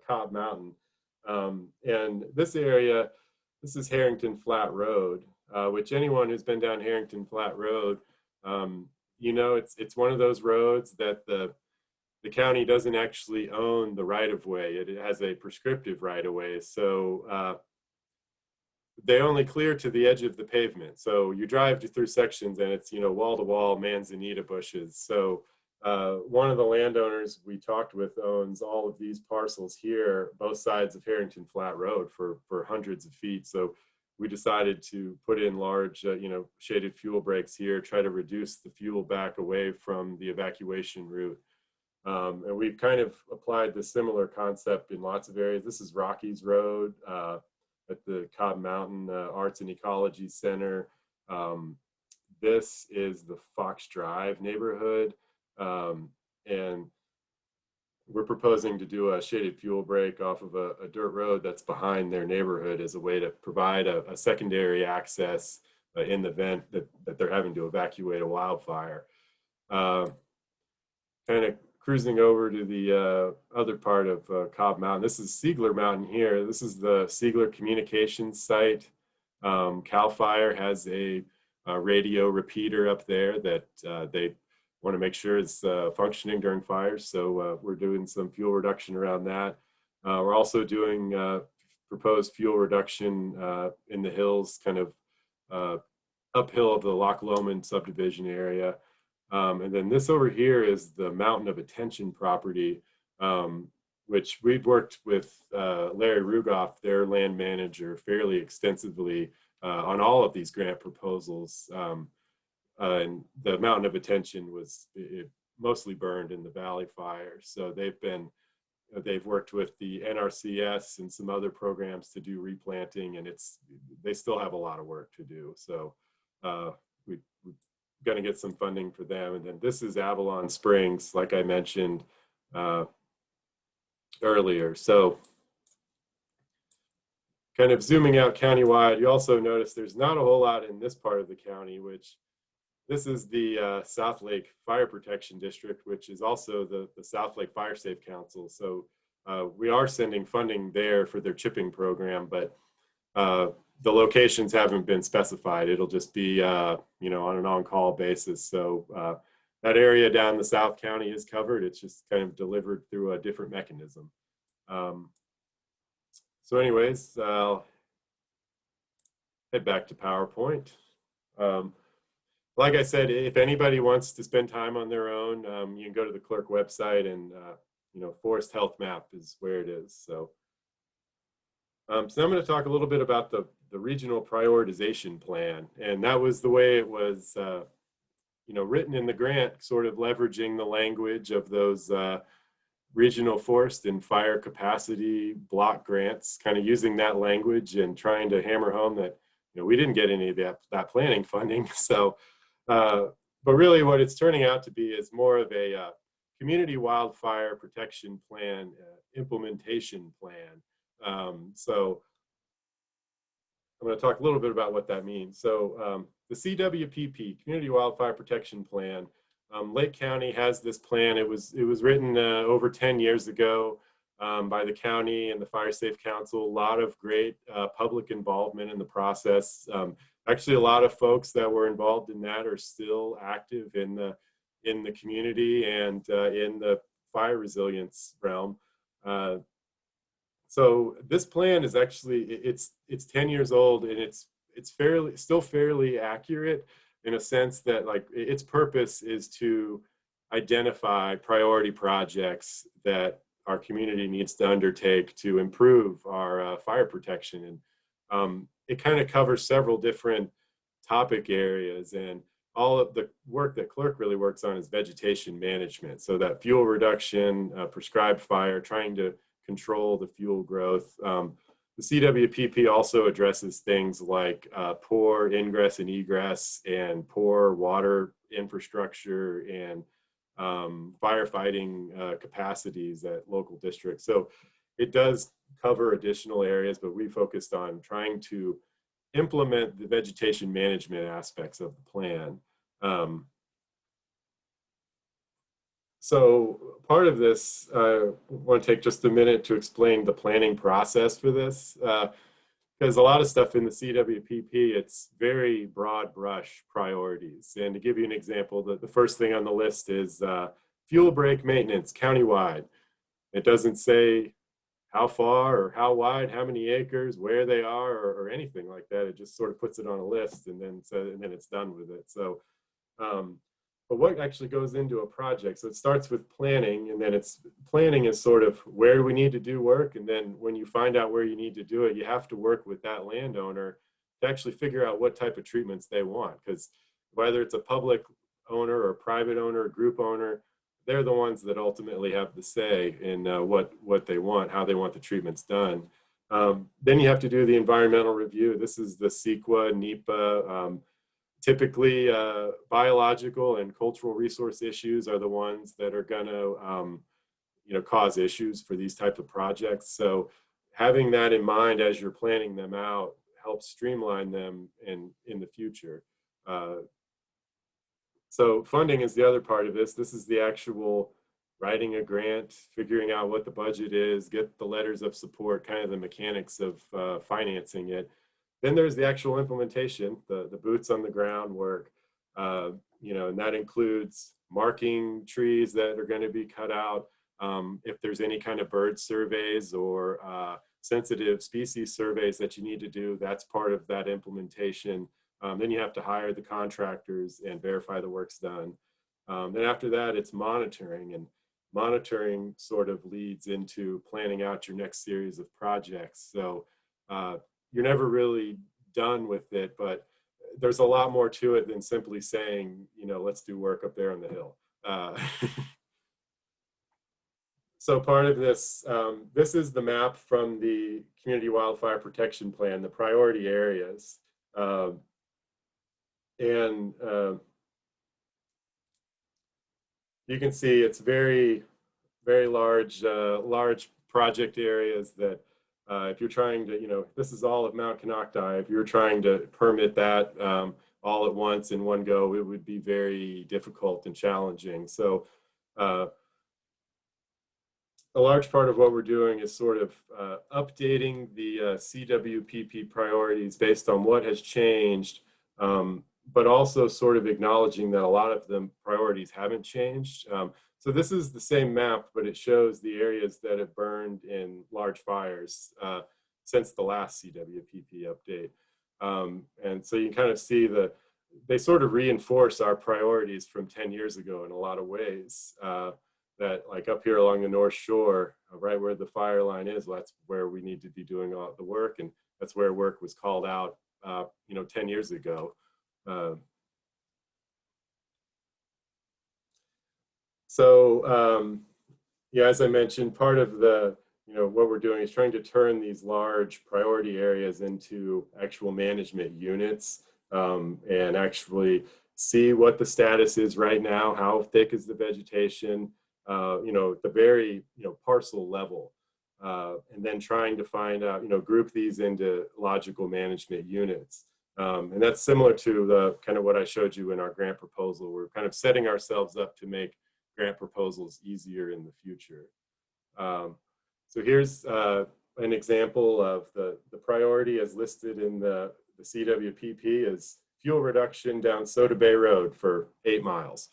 Cobb Mountain. And this area, this is Harrington Flat Road. which anyone who's been down Harrington Flat Road, you know, it's one of those roads that the county doesn't actually own the right of way. It has a prescriptive right of way. So they only clear to the edge of the pavement. So you drive through sections and it's, you know, wall to wall manzanita bushes. So one of the landowners we talked with owns all of these parcels here, both sides of Harrington Flat Road for hundreds of feet. So we decided to put in large, you know, shaded fuel breaks here, try to reduce the fuel back away from the evacuation route. And we've kind of applied the similar concept in lots of areas. This is Rockies Road at the Cobb Mountain Arts and Ecology Center. This is the Fox Drive neighborhood. And we're proposing to do a shaded fuel break off of a dirt road that's behind their neighborhood as a way to provide a secondary access in the event that they're having to evacuate a wildfire. Kind of cruising over to the other part of Cobb Mountain. This is Ciegler Mountain here. This is the Ciegler Communications site. CAL FIRE has a radio repeater up there that they want to make sure it's functioning during fires. So we're doing some fuel reduction around that. We're also doing proposed fuel reduction in the hills, kind of uphill of the Loch Lomond subdivision area. And then this over here is the Mountain of Attention property, which we've worked with Larry Rugoff, their land manager, fairly extensively on all of these grant proposals. And the Mountain of Attention was mostly burned in the Valley Fire. So they've worked with the NRCS and some other programs to do replanting, and they still have a lot of work to do. So we're going to get some funding for them. And then this is Avalon Springs, like I mentioned earlier. So kind of zooming out countywide, you also notice there's not a whole lot in this part of the county, which this is the South Lake Fire Protection District, which is also the South Lake Fire Safe Council. So we are sending funding there for their chipping program, but the locations haven't been specified. It'll just be, you know, on an on-call basis. So that area down the South County is covered. It's just kind of delivered through a different mechanism. So anyways, I'll head back to PowerPoint. Like I said, if anybody wants to spend time on their own, you can go to the CLERC website, and you know, Forest Health Map is where it is. So, so I'm going to talk a little bit about the regional prioritization plan, and that was the way it was, you know, written in the grant, sort of leveraging the language of those regional forest and fire capacity block grants, kind of using that language and trying to hammer home that, you know, we didn't get any of that planning funding. So. But really what it's turning out to be is more of a community wildfire protection plan implementation plan. So I'm going to talk a little bit about what that means. So the CWPP, Community Wildfire Protection Plan, Lake County has this plan. It was written over 10 years ago by the county and the Fire Safe Council. A lot of great public involvement in the process. Actually, a lot of folks that were involved in that are still active in the community and in the fire resilience realm. So this plan is actually, it's 10 years old, and it's still fairly accurate in a sense that, like, its purpose is to identify priority projects that our community needs to undertake to improve our fire protection. And it kind of covers several different topic areas, and all of the work that CLERC really works on is vegetation management. So that fuel reduction, prescribed fire, trying to control the fuel growth. The CWPP also addresses things like poor ingress and egress and poor water infrastructure and firefighting capacities at local districts. So it does cover additional areas, but we focused on trying to implement the vegetation management aspects of the plan. So part of this, I want to take just a minute to explain the planning process for this. because a lot of stuff in the CWPP, it's very broad brush priorities. And to give you an example, the first thing on the list is fuel break maintenance countywide. It doesn't say how far or how wide, how many acres, where they are, or anything like that. It just sort of puts it on a list and then it's done with it. So, but what actually goes into a project? So it starts with planning, and then planning is sort of where do we need to do work, and then when you find out where you need to do it, you have to work with that landowner to actually figure out what type of treatments they want, because whether it's a public owner or private owner, group owner, they're the ones that ultimately have the say in what they want, how they want the treatments done. Then you have to do the environmental review. This is the CEQA, NEPA. Typically, biological and cultural resource issues are the ones that are going to, cause issues for these type of projects. So having that in mind as you're planning them out helps streamline them in the future. So funding is the other part of this. This is the actual writing a grant, figuring out what the budget is, get the letters of support, kind of the mechanics of financing it. Then there's the actual implementation, the boots on the ground work, and that includes marking trees that are going to be cut out. If there's any kind of bird surveys or sensitive species surveys that you need to do, that's part of that implementation. Then you have to hire the contractors and verify the work's done. Then after that, it's monitoring, and monitoring sort of leads into planning out your next series of projects. So you're never really done with it, but there's a lot more to it than simply saying, let's do work up there on the hill. So part of this, this is the map from the Community Wildfire Protection Plan, the priority areas. And you can see it's very, very large, large project areas that if you're trying to, this is all of Mount Konocti. If you're trying to permit that all at once in one go, it would be very difficult and challenging. So a large part of what we're doing is sort of updating the CWPP priorities based on what has changed, but also sort of acknowledging that a lot of the priorities haven't changed. So this is the same map, but it shows the areas that have burned in large fires since the last CWPP update. And so you can kind of see they sort of reinforce our priorities from 10 years ago in a lot of ways. That like up here along the North Shore, right where the fire line is, well, that's where we need to be doing all the work. And that's where work was called out, 10 years ago. As I mentioned, part of what we're doing is trying to turn these large priority areas into actual management units and actually see what the status is right now, how thick is the vegetation, the very, parcel level, and then trying to find out, group these into logical management units. And that's similar to the kind of what I showed you in our grant proposal. We're kind of setting ourselves up to make grant proposals easier in the future. So here's an example of the priority as listed in the CWPP is fuel reduction down Soda Bay Road for 8 miles.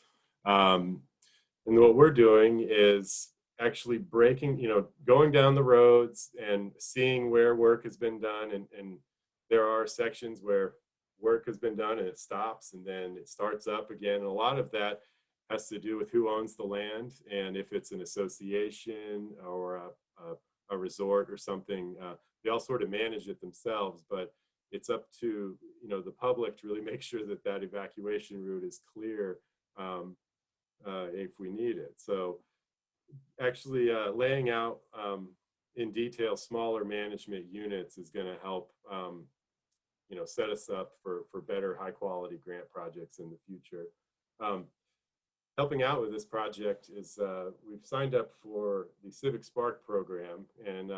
And what we're doing is actually going down the roads and seeing where work has been done. And there are sections where work has been done and it stops and then it starts up again. And a lot of that has to do with who owns the land and if it's an association or a resort or something. They all sort of manage it themselves, but it's up to the public to really make sure that that evacuation route is clear if we need it. So actually laying out in detail smaller management units is going to help set us up for better high quality grant projects in the future. Helping out with this project is we've signed up for the Civic Spark program, and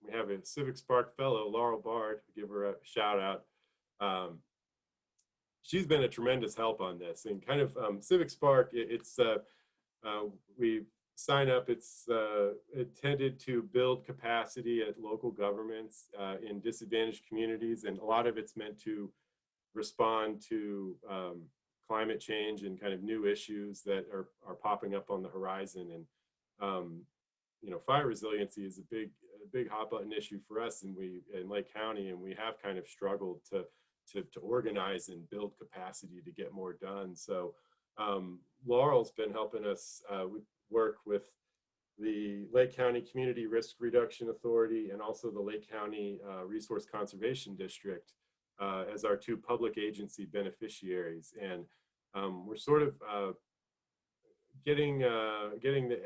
we have a Civic Spark fellow, Laurel Bard, give her a shout out. She's been a tremendous help on this, and kind of Civic Spark, we sign up. It's intended to build capacity at local governments in disadvantaged communities, and a lot of it's meant to respond to climate change and kind of new issues that are popping up on the horizon. And you know, fire resiliency is a big hot button issue for us in Lake County, and we have kind of struggled to organize and build capacity to get more done. So Laurel's been helping us work with the Lake County Community Risk Reduction Authority and also the Lake County Resource Conservation District as our two public agency beneficiaries. And we're sort of getting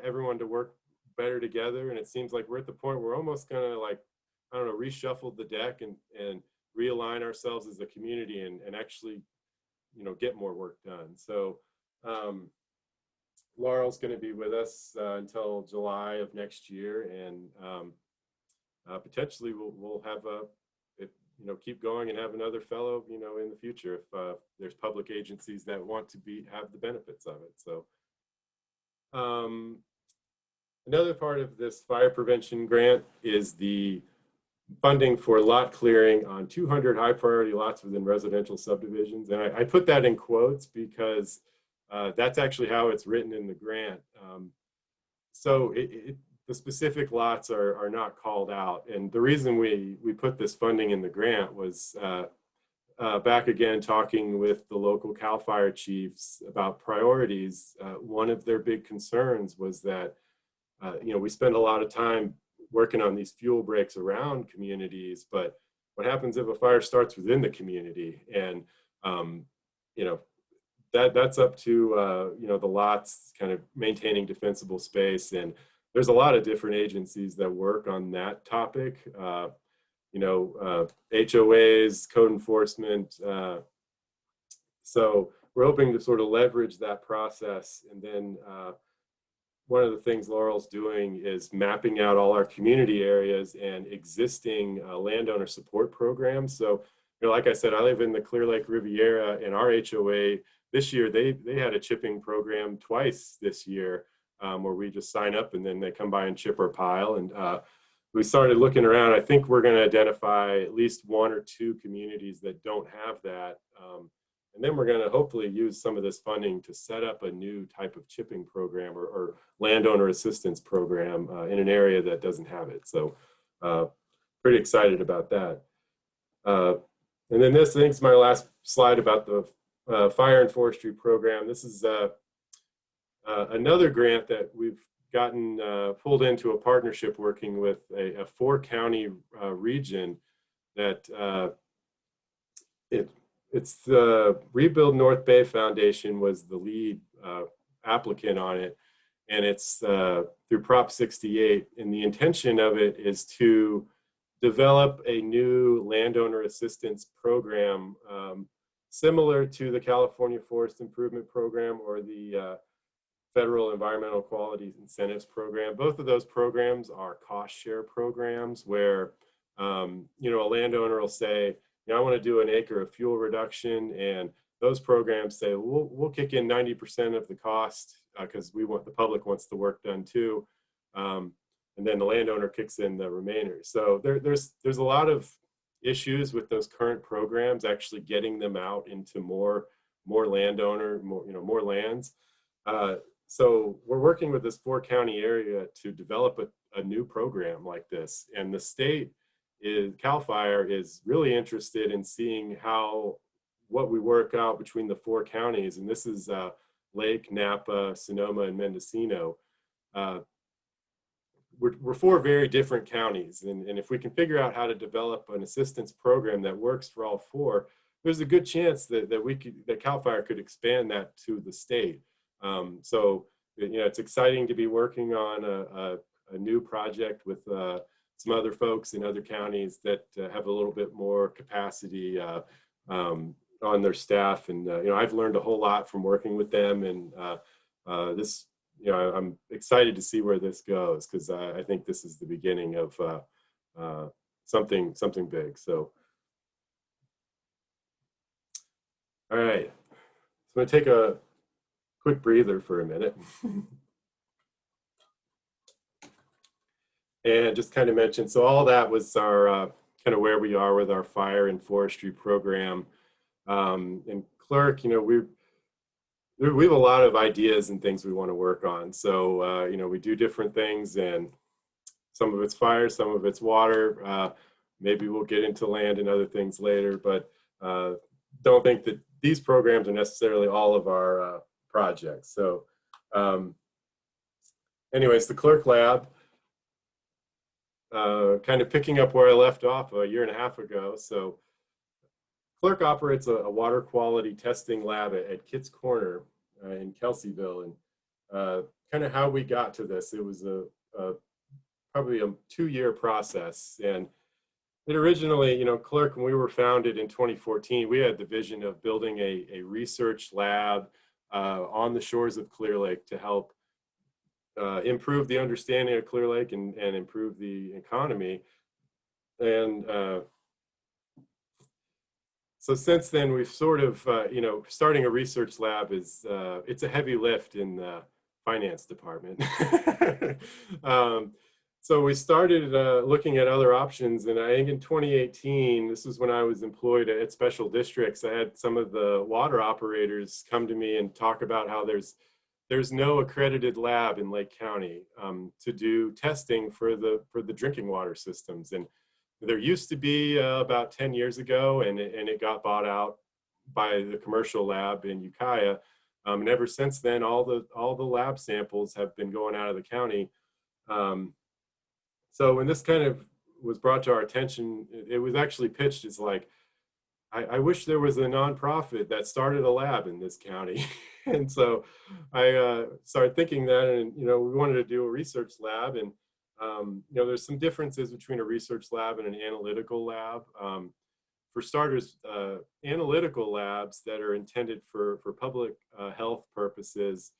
everyone to work better together. And it seems like we're at the point where we're almost gonna, like, I don't know, reshuffle the deck and realign ourselves as a community and actually, you know, get more work done. So Laurel's going to be with us until July of next year, and potentially we'll have you know, keep going and have another fellow, you know, in the future if there's public agencies that want to have the benefits of it. So another part of this fire prevention grant is the funding for lot clearing on 200 high priority lots within residential subdivisions. And I put that in quotes because that's actually how it's written in the grant. So the specific lots are not called out. And the reason we put this funding in the grant was back again talking with the local CAL FIRE chiefs about priorities. One of their big concerns was that you know, we spend a lot of time working on these fuel breaks around communities, but what happens if a fire starts within the community? And you know, that's up to you know, the lots kind of maintaining defensible space. And there's a lot of different agencies that work on that topic. You know, HOAs, code enforcement. So we're hoping to sort of leverage that process. And then one of the things Laurel's doing is mapping out all our community areas and existing landowner support programs. So, you know, like I said, I live in the Clear Lake Riviera, and our HOA this year, they had a chipping program twice this year where we just sign up and then they come by and chip our pile. And we started looking around. I think we're going to identify at least 1 or 2 communities that don't have that. And then we're going to hopefully use some of this funding to set up a new type of chipping program or landowner assistance program in an area that doesn't have it. So pretty excited about that. And then this, I think, is my last slide about the fire and forestry program. This is another grant that we've gotten pulled into a partnership working with a 4-county region that it's the Rebuild North Bay Foundation was the lead applicant on it, and it's through Prop 68. And the intention of it is to develop a new landowner assistance program similar to the California Forest Improvement Program or the Federal Environmental Quality Incentives Program. Both of those programs are cost share programs where you know, a landowner will say, you know, I want to do an acre of fuel reduction, and those programs say we'll kick in 90% of the cost because the public wants the work done too, and then the landowner kicks in the remainder. So there's a lot of issues with those current programs actually getting them out into more landowner, more lands. So we're working with this 4-county area to develop a new program like this, and the state CAL FIRE is really interested in seeing what we work out between the 4 counties, and this is Lake, Napa, Sonoma, and Mendocino. We're 4 very different counties, and if we can figure out how to develop an assistance program that works for all 4, there's a good chance that CAL FIRE could expand that to the state. So, you know, it's exciting to be working on a new project with some other folks in other counties that have a little bit more capacity on their staff. And, you know, I've learned a whole lot from working with them, and this, you know, I'm excited to see where this goes, because I think this is the beginning of something big. So, all right, so I'm gonna take a quick breather for a minute. and just kind of mentioned, so all that was our kind of where we are with our fire and forestry program. And CLERC, we have a lot of ideas and things we want to work on. So, we do different things, and some of it's fire, some of it's water. Maybe we'll get into land and other things later, but don't think that these programs are necessarily all of our projects. So anyways, the CLERC Lab, kind of picking up where I left off a year and a half ago. So CLERC operates a water quality testing lab at Kitt's Corner in Kelseyville. And kind of how we got to this, it was probably a 2-year process. And it originally, CLERC, when we were founded in 2014, we had the vision of building a research lab on the shores of Clear Lake to help improve the understanding of Clear Lake and improve the economy. And so since then, we've sort of, starting a research lab is, it's a heavy lift in the finance department. So we started looking at other options, and I think in 2018, this was when I was employed at special districts, I had some of the water operators come to me and talk about how there's no accredited lab in Lake County to do testing for the drinking water systems. And there used to be about 10 years ago, and it got bought out by the commercial lab in Ukiah. And ever since then, all the lab samples have been going out of the county. So when this kind of was brought to our attention, it was actually pitched as like, I wish there was a nonprofit that started a lab in this county. And so I started thinking that, and we wanted to do a research lab. And there's some differences between a research lab and an analytical lab. For starters, analytical labs that are intended for public health purposes,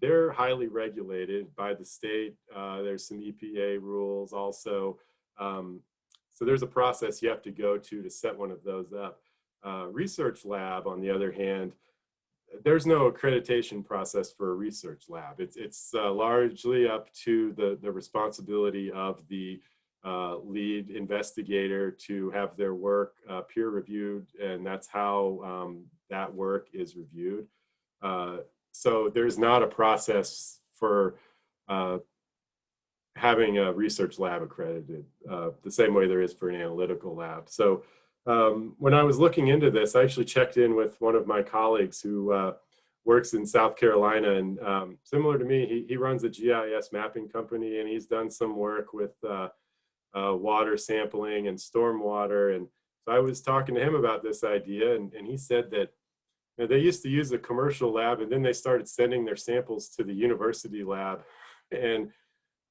they're highly regulated by the state. There's some EPA rules also. So there's a process you have to go to set one of those up. Research lab, on the other hand, there's no accreditation process for a research lab. It's largely up to the responsibility of the lead investigator to have their work peer reviewed, and that's how that work is reviewed. So there's not a process for having a research lab accredited the same way there is for an analytical lab. So when I was looking into this, I actually checked in with one of my colleagues who works in South Carolina, and similar to me, he runs a GIS mapping company, and he's done some work with water sampling and stormwater. And so I was talking to him about this idea, and he said that they used to use a commercial lab, and then they started sending their samples to the university lab. And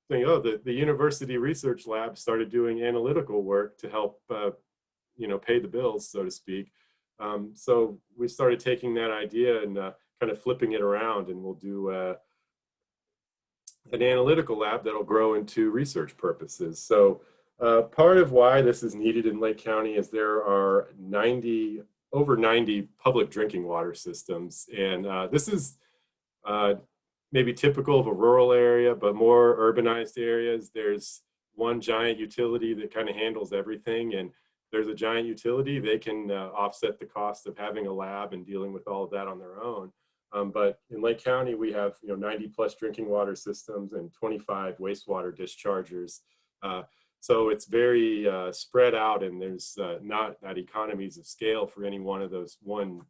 saying, oh, the university research lab started doing analytical work to help, pay the bills, so to speak. So we started taking that idea and kind of flipping it around, and we'll do an analytical lab that'll grow into research purposes. So part of why this is needed in Lake County is there are over 90 public drinking water systems. And this is maybe typical of a rural area, but more urbanized areas, there's one giant utility that kind of handles everything. And there's a giant utility, they can offset the cost of having a lab and dealing with all of that on their own. But in Lake County, we have 90 plus drinking water systems and 25 wastewater dischargers. So it's very spread out, and there's not that economies of scale for any one of those one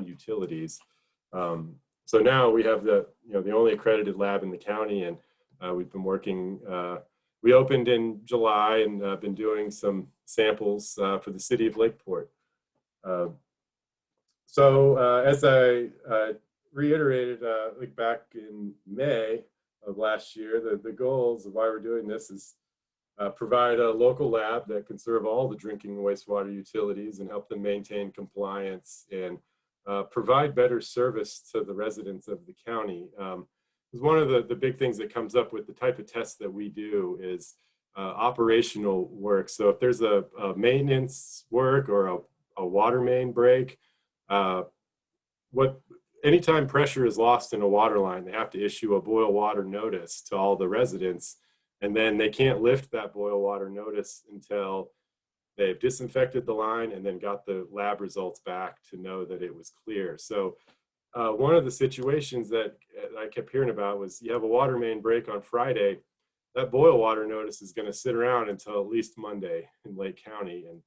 utilities. So now we have the only accredited lab in the county, and we've been working. We opened in July and been doing some samples for the city of Lakeport. So as I reiterated back in May of last year, the goals of why we're doing this is provide a local lab that can serve all the drinking and wastewater utilities and help them maintain compliance and provide better service to the residents of the county. Because one of the big things that comes up with the type of tests that we do is operational work. So if there's a maintenance work or a water main break, anytime pressure is lost in a water line, they have to issue a boil water notice to all the residents. And then they can't lift that boil water notice until they've disinfected the line and then got the lab results back to know that it was clear. So one of the situations that I kept hearing about was you have a water main break on Friday, that boil water notice is going to sit around until at least Monday in Lake County and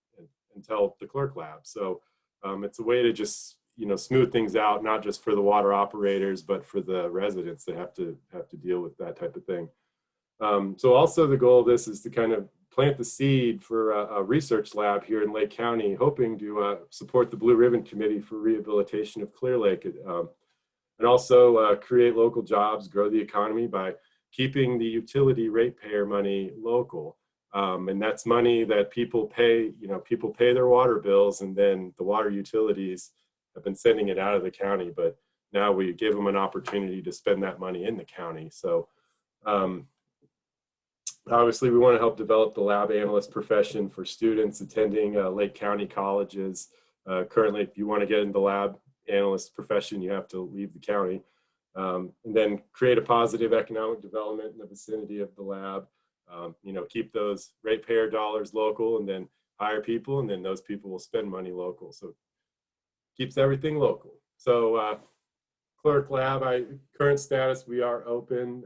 until the CLERC Lab. So it's a way to just, you know, smooth things out, not just for the water operators, but for the residents that have to deal with that type of thing. So also the goal of this is to kind of plant the seed for a research lab here in Lake County, hoping to support the Blue Ribbon Committee for rehabilitation of Clear Lake, and also create local jobs, grow the economy by keeping the utility ratepayer money local. And that's money that people pay, you know, people pay their water bills, and then the water utilities have been sending it out of the county, but now we give them an opportunity to spend that money in the county. So obviously we want to help develop the lab analyst profession for students attending Lake County colleges. Currently, if you want to get into the lab analyst profession, you have to leave the county. And then create a positive economic development in the vicinity of the lab. You know, keep those ratepayer dollars local, and then hire people, and then those people will spend money local. So keeps everything local. So CLERC Lab, current status, we are open.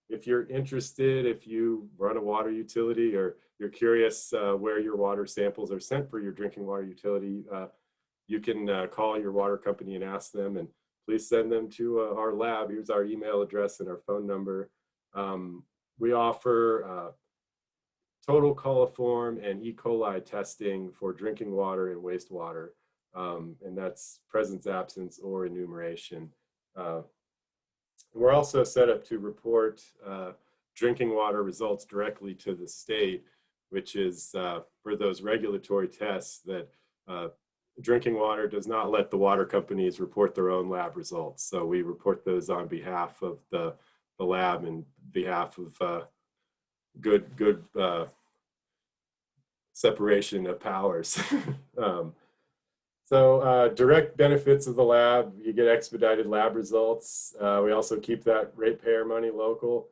If you're interested, if you run a water utility or you're curious where your water samples are sent for your drinking water utility, you can call your water company and ask them, and please send them to our lab. Here's our email address and our phone number. We offer total coliform and E. coli testing for drinking water and wastewater, and that's presence, absence, or enumeration. We're also set up to report drinking water results directly to the state, which is for those regulatory tests that drinking water does not let the water companies report their own lab results. So we report those on behalf of the lab and behalf of good separation of powers. So direct benefits of the lab, you get expedited lab results. We also keep that ratepayer money local.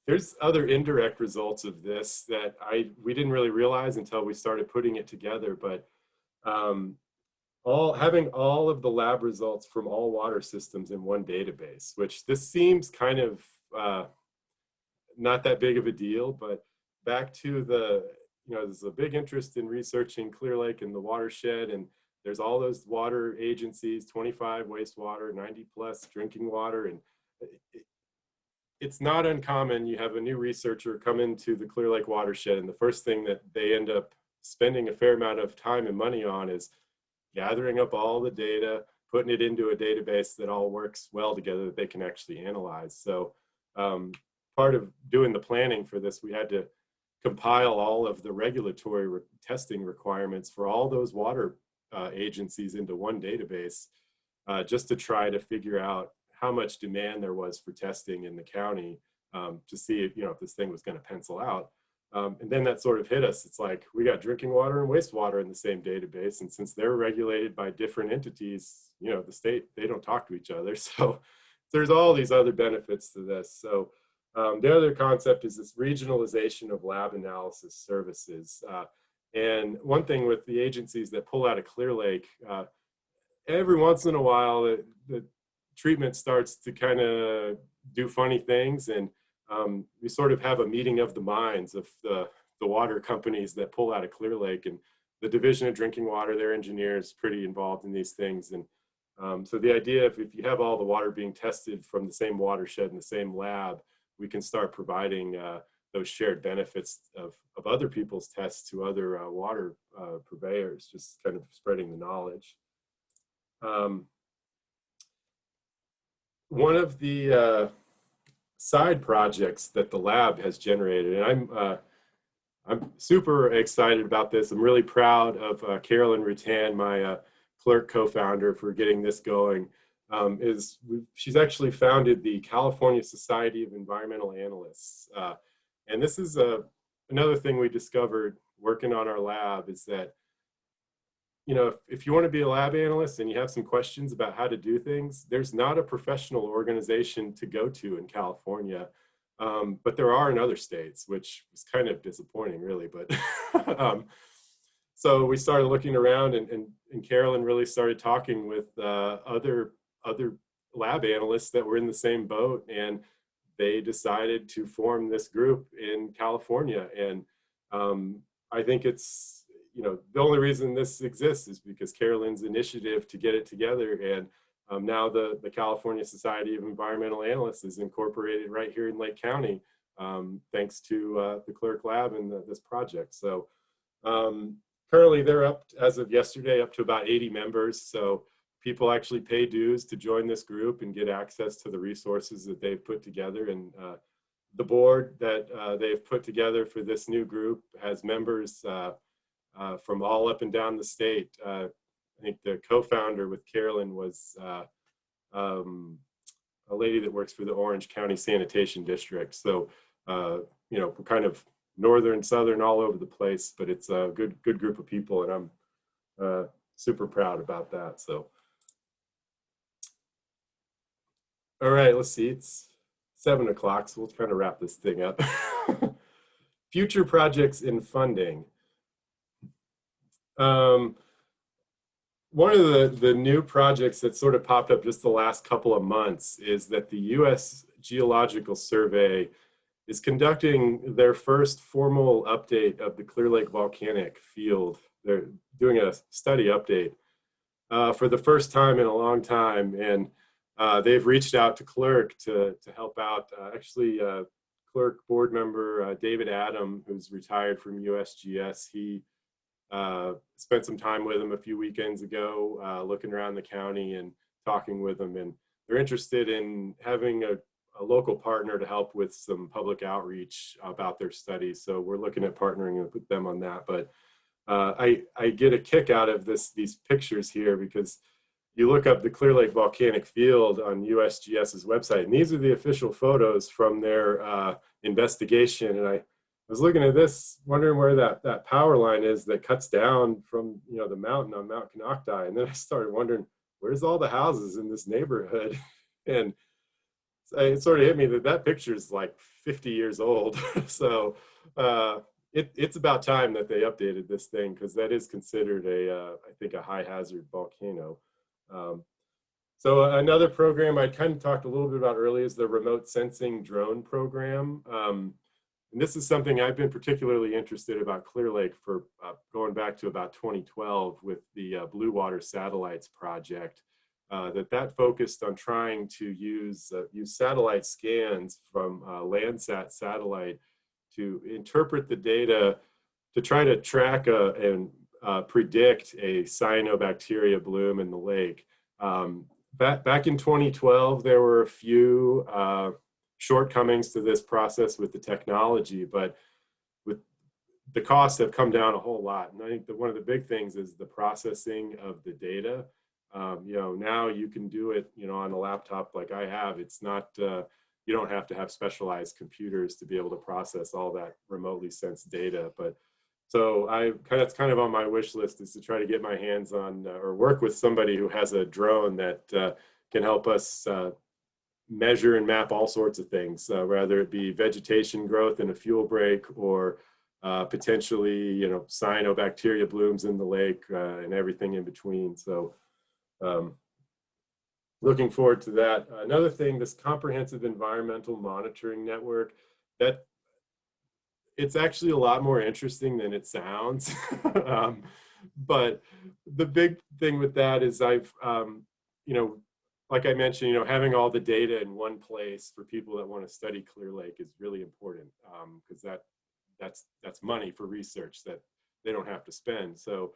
There's other indirect results of this that we didn't really realize until we started putting it together, but having all of the lab results from all water systems in one database, which this seems kind of not that big of a deal, but back to there's a big interest in researching Clear Lake and the watershed, and there's all those water agencies, 25 wastewater, 90 plus drinking water, and it's not uncommon. You have a new researcher come into the Clear Lake watershed, and the first thing that they end up spending a fair amount of time and money on is gathering up all the data, putting it into a database that all works well together that they can actually analyze. So part of doing the planning for this, we had to compile all of the regulatory testing requirements for all those water agencies into one database, just to try to figure out how much demand there was for testing in the county, to see if this thing was going to pencil out. And then that sort of hit us. It's like, we got drinking water and wastewater in the same database. And since they're regulated by different entities, the state, they don't talk to each other. So there's all these other benefits to this. So the other concept is this regionalization of lab analysis services. And one thing with the agencies that pull out of Clear Lake, every once in a while, the treatment starts to kind of do funny things, and we sort of have a meeting of the minds of the water companies that pull out of Clear Lake, and the Division of Drinking Water, their engineers pretty involved in these things. And so the idea, if you have all the water being tested from the same watershed in the same lab, we can start providing those shared benefits of other people's tests to other water purveyors, just kind of spreading the knowledge. One of the side projects that the lab has generated, and I'm super excited about this. I'm really proud of Carolyn Rutan, my CLERC co-founder, for getting this going. She's actually founded the California Society of Environmental Analysts. And this is another thing we discovered working on our lab, is that, if you want to be a lab analyst and you have some questions about how to do things, there's not a professional organization to go to in California but there are in other states, which was kind of disappointing, really. But so we started looking around, and Carolyn really started talking with other lab analysts that were in the same boat, and they decided to form this group in California. And I think it's, the only reason this exists is because Carolyn's initiative to get it together. And now the California Society of Environmental Analysts is incorporated right here in Lake County, thanks to the CLERC Lab and this project. So currently they're up, as of yesterday, up to about 80 members. So people actually pay dues to join this group and get access to the resources that they've put together. And the board that they've put together for this new group has members from all up and down the state. I think the co-founder with Carolyn was a lady that works for the Orange County Sanitation District. So, we're kind of northern, southern, all over the place, but it's a good group of people, and I'm super proud about that. So, all right, let's see, it's 7 o'clock, so we'll kind of wrap this thing up. Future projects in funding. One of the new projects that sort of popped up just the last couple of months is that the U.S. Geological Survey is conducting their first formal update of the Clear Lake volcanic field. They're doing a study update for the first time in a long time, and they've reached out to CLERC to help out. Actually, CLERC board member David Adam, who's retired from USGS, he spent some time with them a few weekends ago, looking around the county and talking with them, and they're interested in having a local partner to help with some public outreach about their studies. So we're looking at partnering with them on that. But I get a kick out of these pictures here, because you look up the Clear Lake volcanic field on USGS's website, and these are the official photos from their investigation. And I was looking at this, wondering where that power line is that cuts down from the mountain on Mount Canocti. And then I started wondering, where's all the houses in this neighborhood? And it sort of hit me that picture is like 50 years old. So it's about time that they updated this thing, because that is considered I think a high hazard volcano. So another program I kind of talked a little bit about earlier is the remote sensing drone program. And this is something I've been particularly interested about Clear Lake for going back to about 2012 with the Blue Water Satellites project. That focused on trying to use satellite scans from Landsat satellite to interpret the data to try to track and predict a cyanobacteria bloom in the lake. Back in 2012, there were a few shortcomings to this process with the technology, but with the costs have come down a whole lot. And I think that one of the big things is the processing of the data. Now you can do it, on a laptop like I have. It's not, you don't have to have specialized computers to be able to process all that remotely sensed data. But so that's kind of on my wish list, is to try to get my hands on or work with somebody who has a drone that can help us measure and map all sorts of things, whether it be vegetation growth in a fuel break, or potentially, cyanobacteria blooms in the lake, and everything in between. So looking forward to that. Another thing, this comprehensive environmental monitoring network, that it's actually a lot more interesting than it sounds. But the big thing with that is I've, like I mentioned, having all the data in one place for people that want to study Clear Lake is really important, because that's money for research that they don't have to spend. So,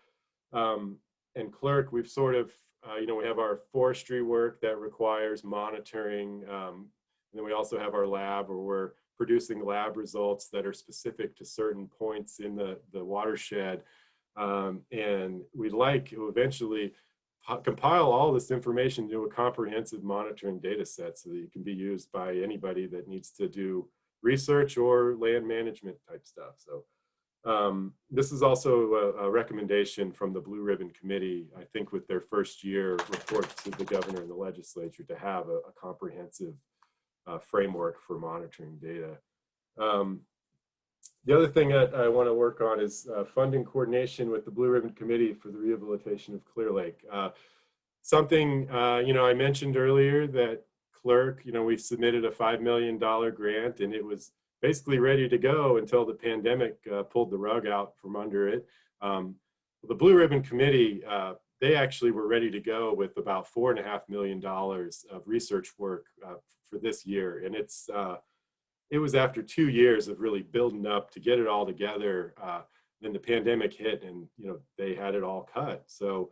and CLERC, we've sort of, we have our forestry work that requires monitoring. And then we also have our lab, where we're producing lab results that are specific to certain points in the watershed. And we'd like to eventually compile all this information into a comprehensive monitoring data set, so that it can be used by anybody that needs to do research or land management type stuff. So this is also a recommendation from the Blue Ribbon Committee, I think, with their first year report to the governor and the legislature, to have a comprehensive framework for monitoring data. The other thing that I want to work on is funding coordination with the Blue Ribbon Committee for the rehabilitation of Clear Lake. Something, I mentioned earlier that CLERC, we submitted a $5 million grant, and it was basically ready to go until the pandemic pulled the rug out from under it. The Blue Ribbon Committee, they actually were ready to go with about $4.5 million of research work for this year. And it was after 2 years of really building up to get it all together. Then the pandemic hit, and they had it all cut. So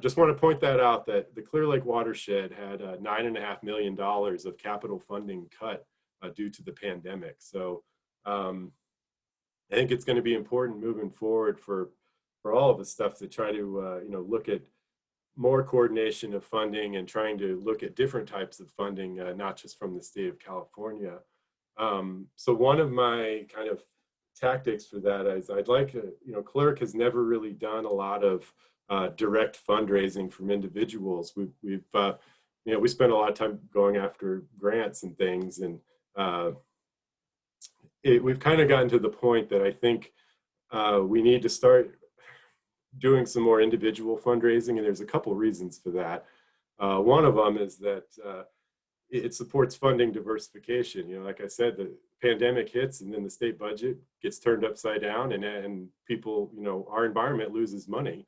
just want to point that out, that the Clear Lake watershed had $9.5 million of capital funding cut due to the pandemic. So I think it's going to be important moving forward for all of the stuff to try to look at more coordination of funding and trying to look at different types of funding, not just from the state of California. So one of my kind of tactics for that is I'd like to, CLERC has never really done a lot of direct fundraising from individuals. We spend a lot of time going after grants and things, and we've kind of gotten to the point that I think we need to start doing some more individual fundraising, and there's a couple reasons for that. One of them is that it supports funding diversification. Like I said, the pandemic hits, and then the state budget gets turned upside down, and people, our environment loses money.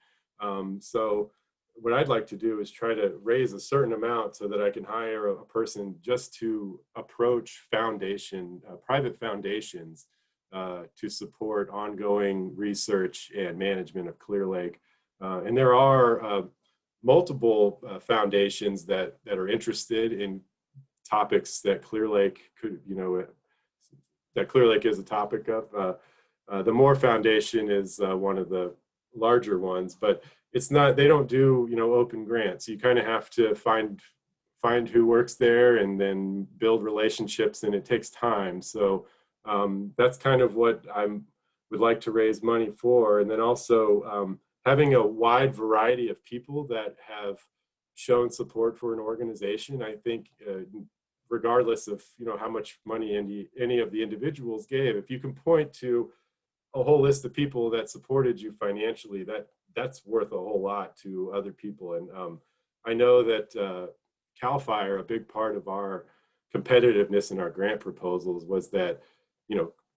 So what I'd like to do is try to raise a certain amount so that I can hire a person just to approach private foundations to support ongoing research and management of Clear Lake. And there are multiple foundations that are interested in topics that Clear Lake could, that Clear Lake is a topic of. The Moore Foundation is one of the larger ones, but it's not, they don't do, open grants. You kind of have to find who works there and then build relationships, and it takes time. So that's kind of what I would like to raise money for. And then also having a wide variety of people that have shown support for an organization. I think regardless of how much money any of the individuals gave, if you can point to a whole list of people that supported you financially, that's worth a whole lot to other people. And I know that CAL FIRE, a big part of our competitiveness in our grant proposals was that,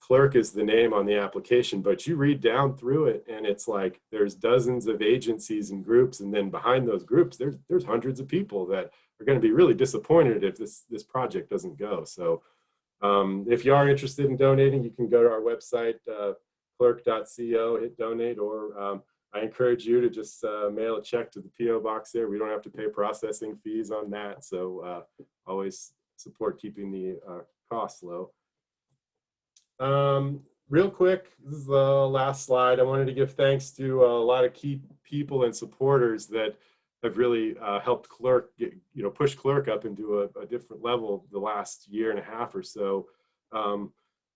CLERC is the name on the application, but you read down through it and it's like there's dozens of agencies and groups, and then behind those groups there's hundreds of people that are going to be really disappointed if this project doesn't go. So if you are interested in donating, you can go to our website, clerc.co, hit donate, or I encourage you to just mail a check to the P.O. box there. We don't have to pay processing fees on that, so always support keeping the costs low. Real quick, this is the last slide. I wanted to give thanks to a lot of key people and supporters that have really helped CLERC push CLERC up into a different level the last year and a half or so.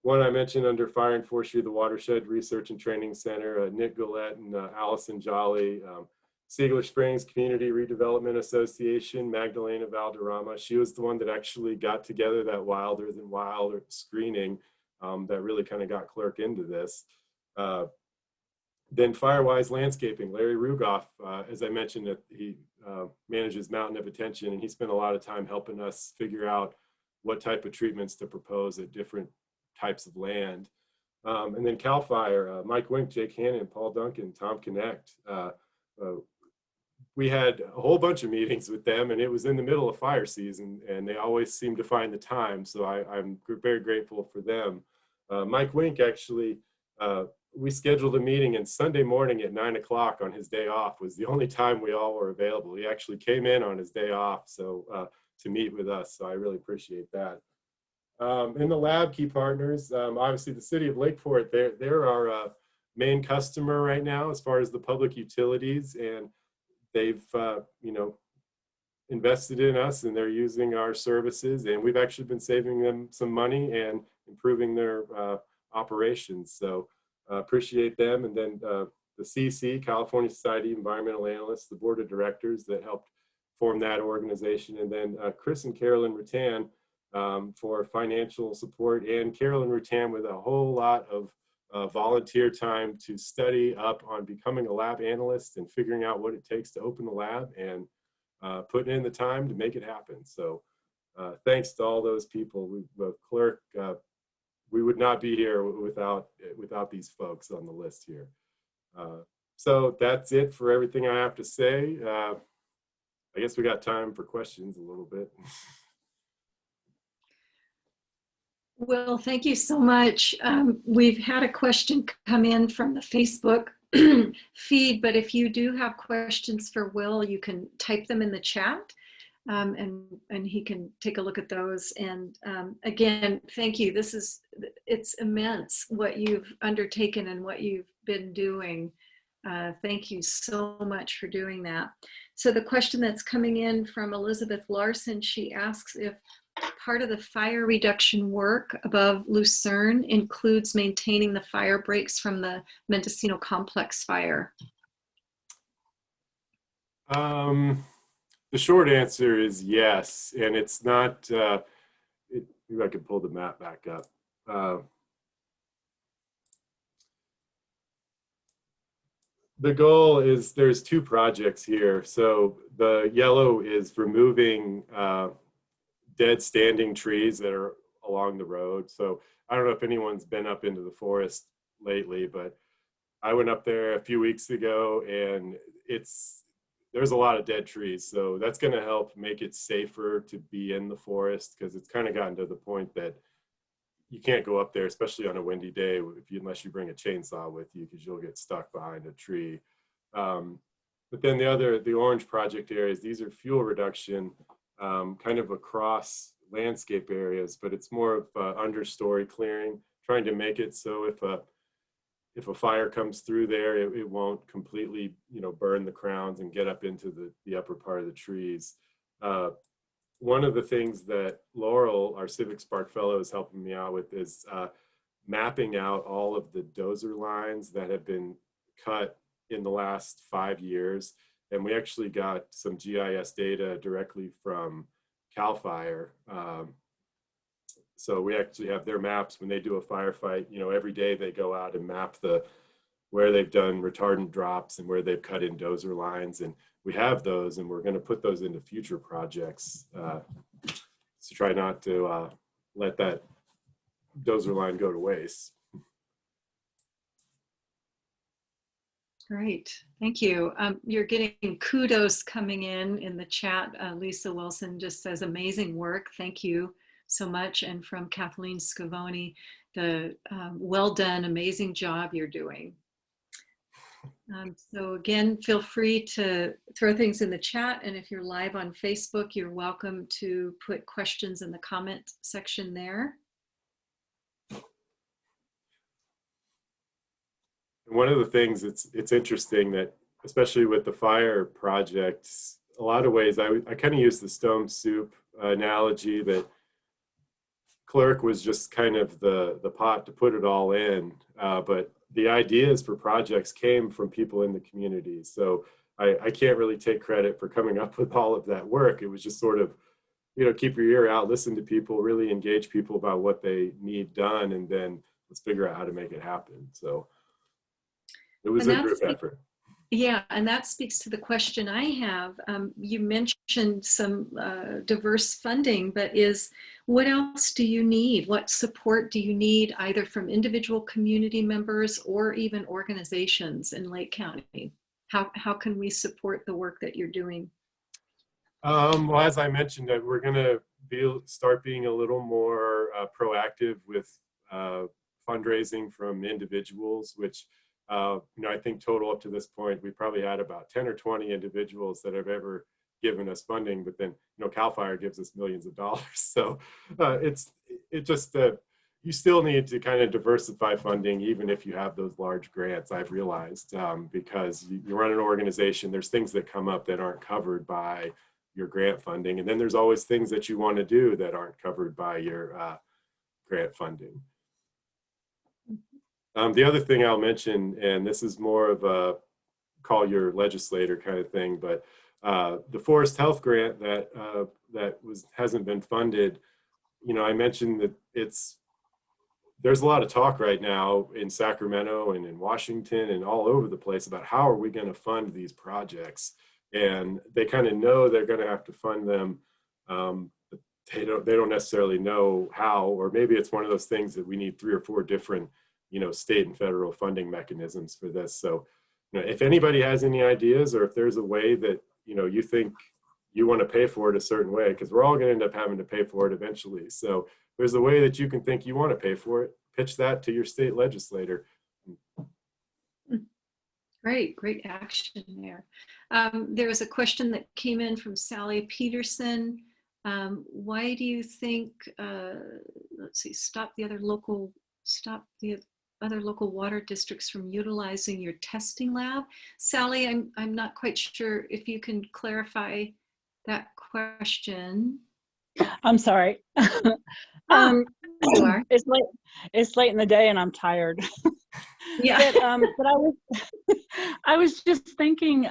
One I mentioned under Fire and Forestry, the Watershed Research and Training Center, Nick Gillette and Allison Jolly, Siegler Springs Community Redevelopment Association, Magdalena Valderrama. She was the one that actually got together that Wilder Than Wild screening that really kind of got CLERC into this. Then Firewise Landscaping, Larry Rugoff, as I mentioned, he manages Mountain of Attention, and he spent a lot of time helping us figure out what type of treatments to propose at different types of land. And then CAL FIRE, Mike Wink, Jake Hannon, Paul Duncan, Tom Connect. We had a whole bunch of meetings with them, and it was in the middle of fire season, and they always seem to find the time. So I'm very grateful for them. Mike Wink actually, we scheduled a meeting, and Sunday morning at 9 o'clock on his day off was the only time we all were available. He actually came in on his day off to meet with us. So I really appreciate that. In the lab, key partners, obviously the city of Lakeport, they're our main customer right now as far as the public utilities, and they've invested in us, and they're using our services, and we've actually been saving them some money and improving their operations. So appreciate them. And then the CC, California Society of Environmental Analysts, the board of directors that helped form that organization, and then Chris and Carolyn Rattan, for financial support, and Carolyn Rutan with a whole lot of volunteer time to study up on becoming a lab analyst and figuring out what it takes to open the lab and putting in the time to make it happen. So thanks to all those people. CLERC, we would not be here without these folks on the list here. So that's it for everything I have to say. I guess we got time for questions a little bit. Well, thank you so much. We've had a question come in from the Facebook feed, but if you do have questions for Will, you can type them in the chat, and he can take a look at those. And again, thank you. It's immense what you've undertaken and what you've been doing. Thank you so much for doing that. So the question that's coming in from Elizabeth Larson, she asks if part of the fire reduction work above Lucerne includes maintaining the fire breaks from the Mendocino Complex fire. The short answer is yes, and it's not, maybe I could pull the map back up. The goal is there's two projects here. So the yellow is removing dead standing trees that are along the road. So I don't know if anyone's been up into the forest lately, but I went up there a few weeks ago and there's a lot of dead trees. So that's going to help make it safer to be in the forest, because it's kind of gotten to the point that you can't go up there, especially on a windy day, unless you bring a chainsaw with you, because you'll get stuck behind a tree. But then the orange project areas, these are fuel reduction, kind of across landscape areas, but it's more of understory clearing, trying to make it so if a fire comes through there, it won't completely, burn the crowns and get up into the upper part of the trees. One of the things that Laurel, our Civic Spark Fellow, is helping me out with is mapping out all of the dozer lines that have been cut in the last 5 years. And we actually got some GIS data directly from CAL FIRE. So we actually have their maps when they do a firefight. Every day they go out and map where they've done retardant drops and where they've cut in dozer lines. And we have those, and we're going to put those into future projects to try not to let that dozer line go to waste. Great, thank you. You're getting kudos coming in the chat. Lisa Wilson just says amazing work. Thank you so much. And from Kathleen Scavone, well done, amazing job you're doing. So again, feel free to throw things in the chat. And if you're live on Facebook, you're welcome to put questions in the comment section there. One of the things it's interesting that, especially with the fire projects, a lot of ways I kind of use the stone soup analogy that CLERC was just kind of the pot to put it all in, but the ideas for projects came from people in the community. So I can't really take credit for coming up with all of that work. It was just sort of, keep your ear out, listen to people, really engage people about what they need done, and then let's figure out how to make it happen. So it was a group effort. Yeah, and that speaks to the question I have. You mentioned some diverse funding, but what else do you need? What support do you need, either from individual community members or even organizations in Lake County? How can we support the work that you're doing? Well, as I mentioned, we're going to start being a little more proactive with fundraising from individuals, which I think total up to this point, we probably had about 10 or 20 individuals that have ever given us funding, but then, CAL FIRE gives us millions of dollars. So you still need to kind of diversify funding, even if you have those large grants, I've realized, because you run an organization, there's things that come up that aren't covered by your grant funding. And then there's always things that you want to do that aren't covered by your grant funding. The other thing I'll mention, and this is more of a call your legislator kind of thing, but the Forest Health grant that hasn't been funded, you know, I mentioned that there's a lot of talk right now in Sacramento and in Washington and all over the place about how are we going to fund these projects, and they kind of know they're going to have to fund them, but they don't necessarily know how, or maybe it's one of those things that we need 3 or 4 different, you know, state and federal funding mechanisms for this. So, you know, if anybody has any ideas, or if there's a way that, you know, you think you want to pay for it a certain way, because we're all going to end up having to pay for it eventually. So there's a way that you can think you want to pay for it, pitch that to your state legislator. Great action there. There was a question that came in from Sally Peterson. Why do you think, let's see, stop the other local water districts from utilizing your testing lab? Sally, I'm not quite sure if you can clarify that question. I'm sorry. You are. It's late in the day and I'm tired. Yeah. But I was just thinking,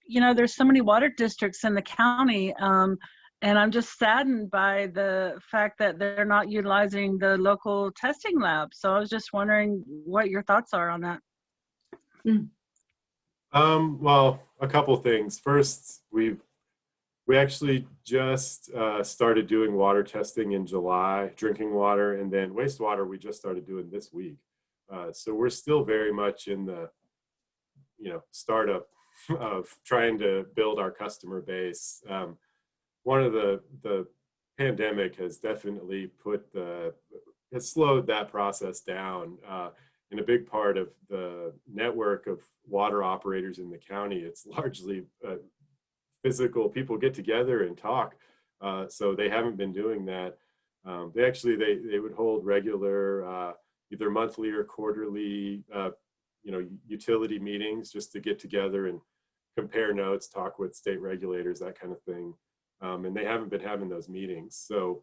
you know, there's so many water districts in the county, and I'm just saddened by the fact that they're not utilizing the local testing lab. So I was just wondering what your thoughts are on that. Well, a couple things. First, we actually just started doing water testing in July, drinking water, and then wastewater we just started doing this week. So we're still very much in the, you know, startup of trying to build our customer base. One of the pandemic has definitely has slowed that process down. In a big part of the network of water operators in the county, it's largely physical. People get together and talk. So they haven't been doing that. They would hold regular, either monthly or quarterly, you know, utility meetings just to get together and compare notes, talk with state regulators, that kind of thing. And they haven't been having those meetings. So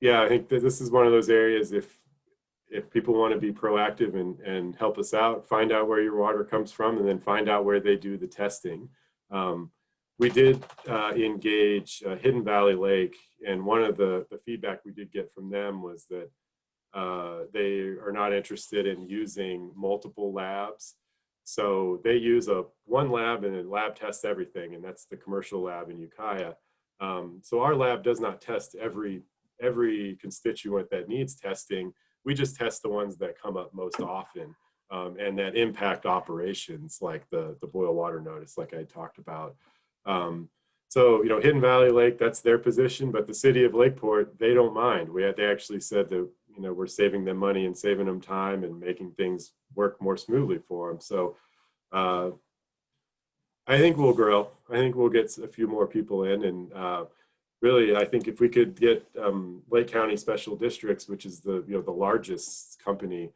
yeah, I think that this is one of those areas, if people want to be proactive and help us out, find out where your water comes from, and then find out where they do the testing. We did engage Hidden Valley Lake, and one of the feedback we did get from them was that they are not interested in using multiple labs. So they use one lab and then lab tests everything, and that's the commercial lab in Ukiah. So our lab does not test every constituent that needs testing. We just test the ones that come up most often and that impact operations, like the boil water notice, like I talked about. So, you know, Hidden Valley Lake, that's their position, but the city of Lakeport, they don't mind. They actually said that, you know, we're saving them money and saving them time and making things work more smoothly for them. So I think we'll grow. I think we'll get a few more people in, and really, I think if we could get Lake County Special Districts, which is the largest company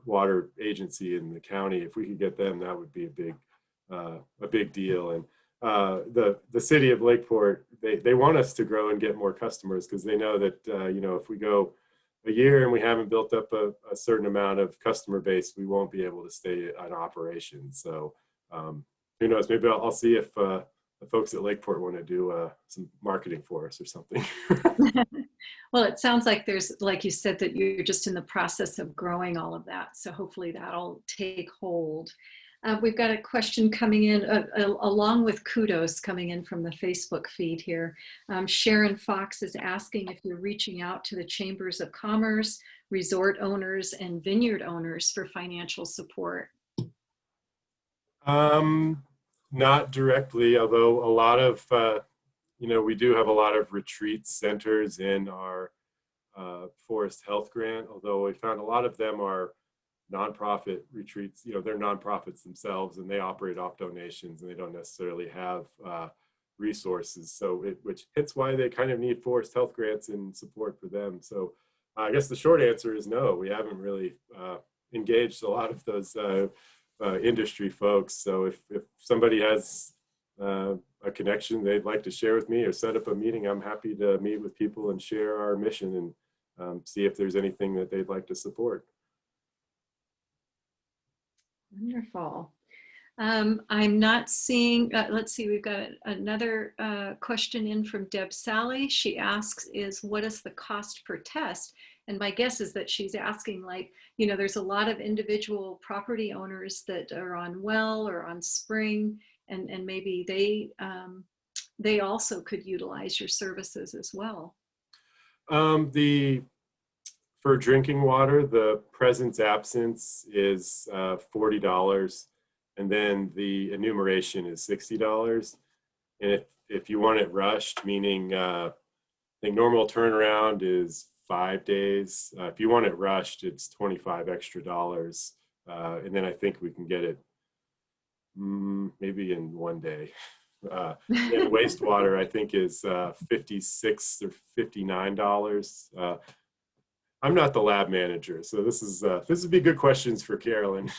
water agency in the county, if we could get them, that would be a big deal. And the city of Lakeport, they want us to grow and get more customers, because they know that you know, if we go a year and we haven't built up a certain amount of customer base, we won't be able to stay on operation. So who knows? Maybe I'll see if the folks at Lakeport want to do some marketing for us or something. Well, it sounds like there's, like you said, that you're just in the process of growing all of that. So hopefully that'll take hold. We've got a question coming in, along with kudos coming in from the Facebook feed here. Sharon Fox is asking if you're reaching out to the chambers of commerce, resort owners, and vineyard owners for financial support. Not directly, although a lot of, you know, we do have a lot of retreat centers in our Forest Health Grant, although we found a lot of them are nonprofit retreats. You know, they're nonprofits themselves, and they operate off donations, and they don't necessarily have resources. So which hits why they kind of need Forest Health Grants and support for them. So I guess the short answer is no, we haven't really engaged a lot of those industry folks. So if somebody has a connection they'd like to share with me or set up a meeting, I'm happy to meet with people and share our mission and see if there's anything that they'd like to support. Wonderful. I'm not seeing, let's see, we've got another question in from Deb Sally. She asks what is the cost per test? And my guess is that she's asking like, there's a lot of individual property owners that are on well or on spring, and maybe they also could utilize your services as well. For drinking water, the presence absence is $40. And then the enumeration is $60. And if you want it rushed, meaning I think normal turnaround is 5 days. If you want it rushed, it's $25 extra. And then I think we can get it maybe in 1 day. And wastewater, I think, is $56 or $59. I'm not the lab manager, so this would be good questions for Carolyn.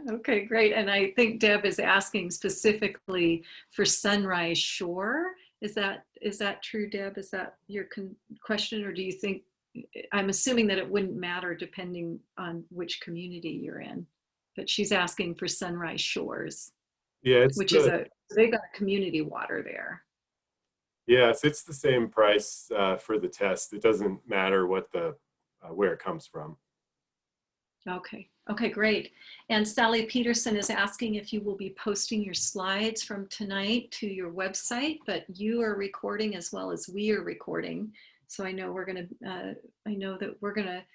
Okay, great. And I think Deb is asking specifically for Sunrise Shore. Is that true, Deb? Is that your question, or do you think? I'm assuming that it wouldn't matter depending on which community you're in, but she's asking for Sunrise Shores. Yeah, they got community water there. Yes, it's the same price for the test. It doesn't matter what where it comes from. Okay, great. And Sally Peterson is asking if you will be posting your slides from tonight to your website, but you are recording as well as we are recording. So I know that we're gonna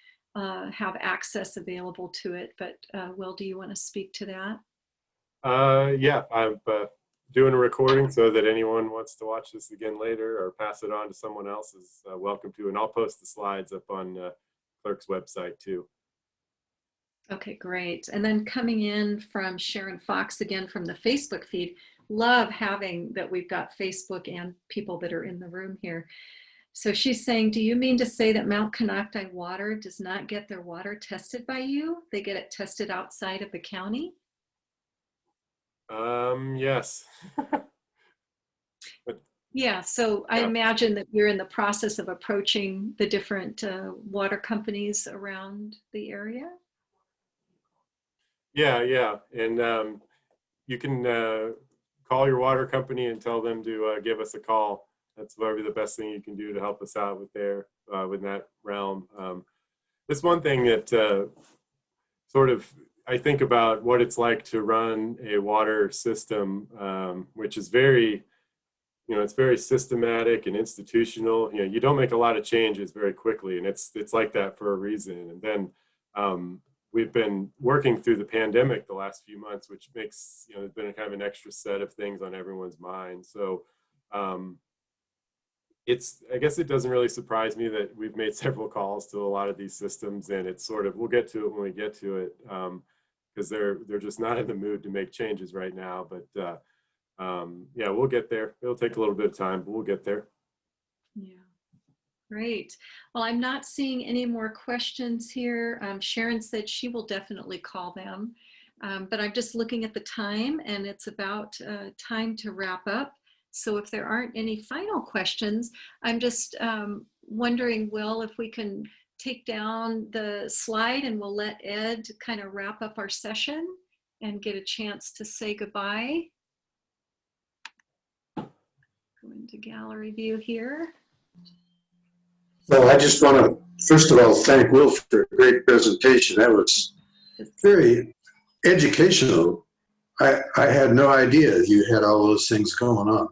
have access available to it, but Will, do you want to speak to that? Yeah, I'm doing a recording so that anyone wants to watch this again later or pass it on to someone else is welcome to. And I'll post the slides up on CLERC's website too. Okay, great. And then coming in from Sharon Fox again from the Facebook feed. Love having that we've got Facebook and people that are in the room here. So she's saying, do you mean to say that Mount Konocti Water does not get their water tested by you? They get it tested outside of the county? Yes. Yeah, so I imagine that you're in the process of approaching the different water companies around the area. Yeah. And you can call your water company and tell them to give us a call. That's probably the best thing you can do to help us out with with that realm. It's one thing that I think about what it's like to run a water system, which is very, it's very systematic and institutional. You don't make a lot of changes very quickly, and it's like that for a reason. And then we've been working through the pandemic the last few months, which makes, there's been kind of an extra set of things on everyone's mind. So I guess it doesn't really surprise me that we've made several calls to a lot of these systems, and it's we'll get to it when we get to it, because they're just not in the mood to make changes right now. But yeah, we'll get there. It'll take a little bit of time, but we'll get there. Yeah. Great. Well, I'm not seeing any more questions here. Sharon said she will definitely call them, but I'm just looking at the time, and it's about time to wrap up. So if there aren't any final questions, I'm just wondering, Will, if we can take down the slide and we'll let Ed kind of wrap up our session and get a chance to say goodbye. Go into gallery view here. Well, I just want to, first of all, thank Will for a great presentation. That was very educational. I had no idea you had all those things going on.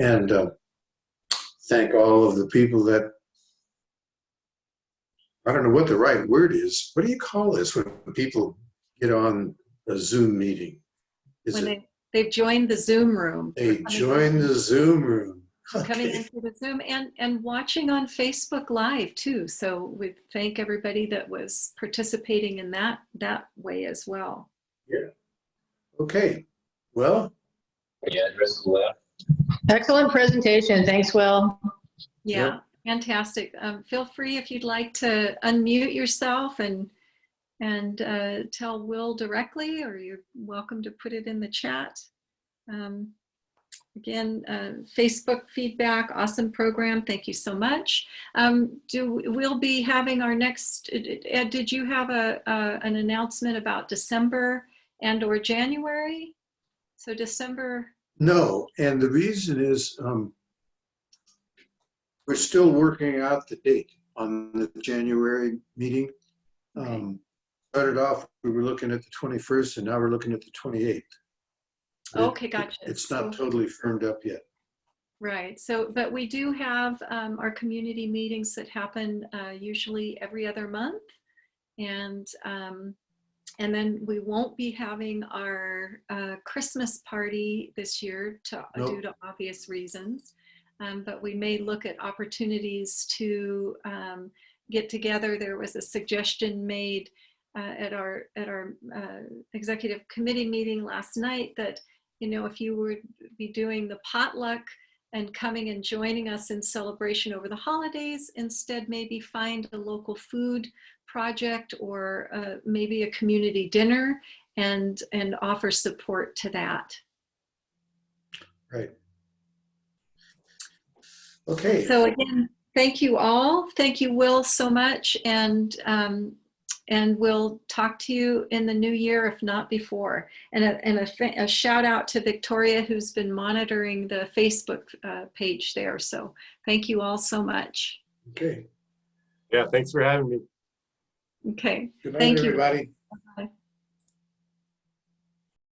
And thank all of the people that, I don't know what the right word is. What do you call this when people get on a Zoom meeting? They've joined the Zoom room. They join the Zoom room. Coming into the Zoom and watching on Facebook Live too. So we thank everybody that was participating in that way as well. Yeah. Okay. Well. Yeah, address is left. Excellent presentation. Thanks, Will. Yeah, fantastic. Feel free if you'd like to unmute yourself and tell Will directly, or you're welcome to put it in the chat. Again, Facebook feedback, awesome program. Thank you so much. We'll be having our next, Ed, did you have an announcement about December and/or January? So December. No, and the reason is we're still working out the date on the January meeting. Started off, we were looking at the 21st, and now we're looking at the 28th. Okay, gotcha. It's not totally firmed up yet. Right. So, but we do have our community meetings that happen usually every other month, and then we won't be having our Christmas party this year due to obvious reasons. But we may look at opportunities to get together. There was a suggestion made at our executive committee meeting last night that, you know, if you would be doing the potluck and coming and joining us in celebration over the holidays, instead maybe find a local food project or maybe a community dinner and offer support to that. Right. Okay. So again, thank you all. Thank you, Will, so much. And we'll talk to you in the new year, if not before. And a shout out to Victoria, who's been monitoring the Facebook page there. So thank you all so much. Okay. Yeah, thanks for having me. Okay. Good night, Thank you. everybody.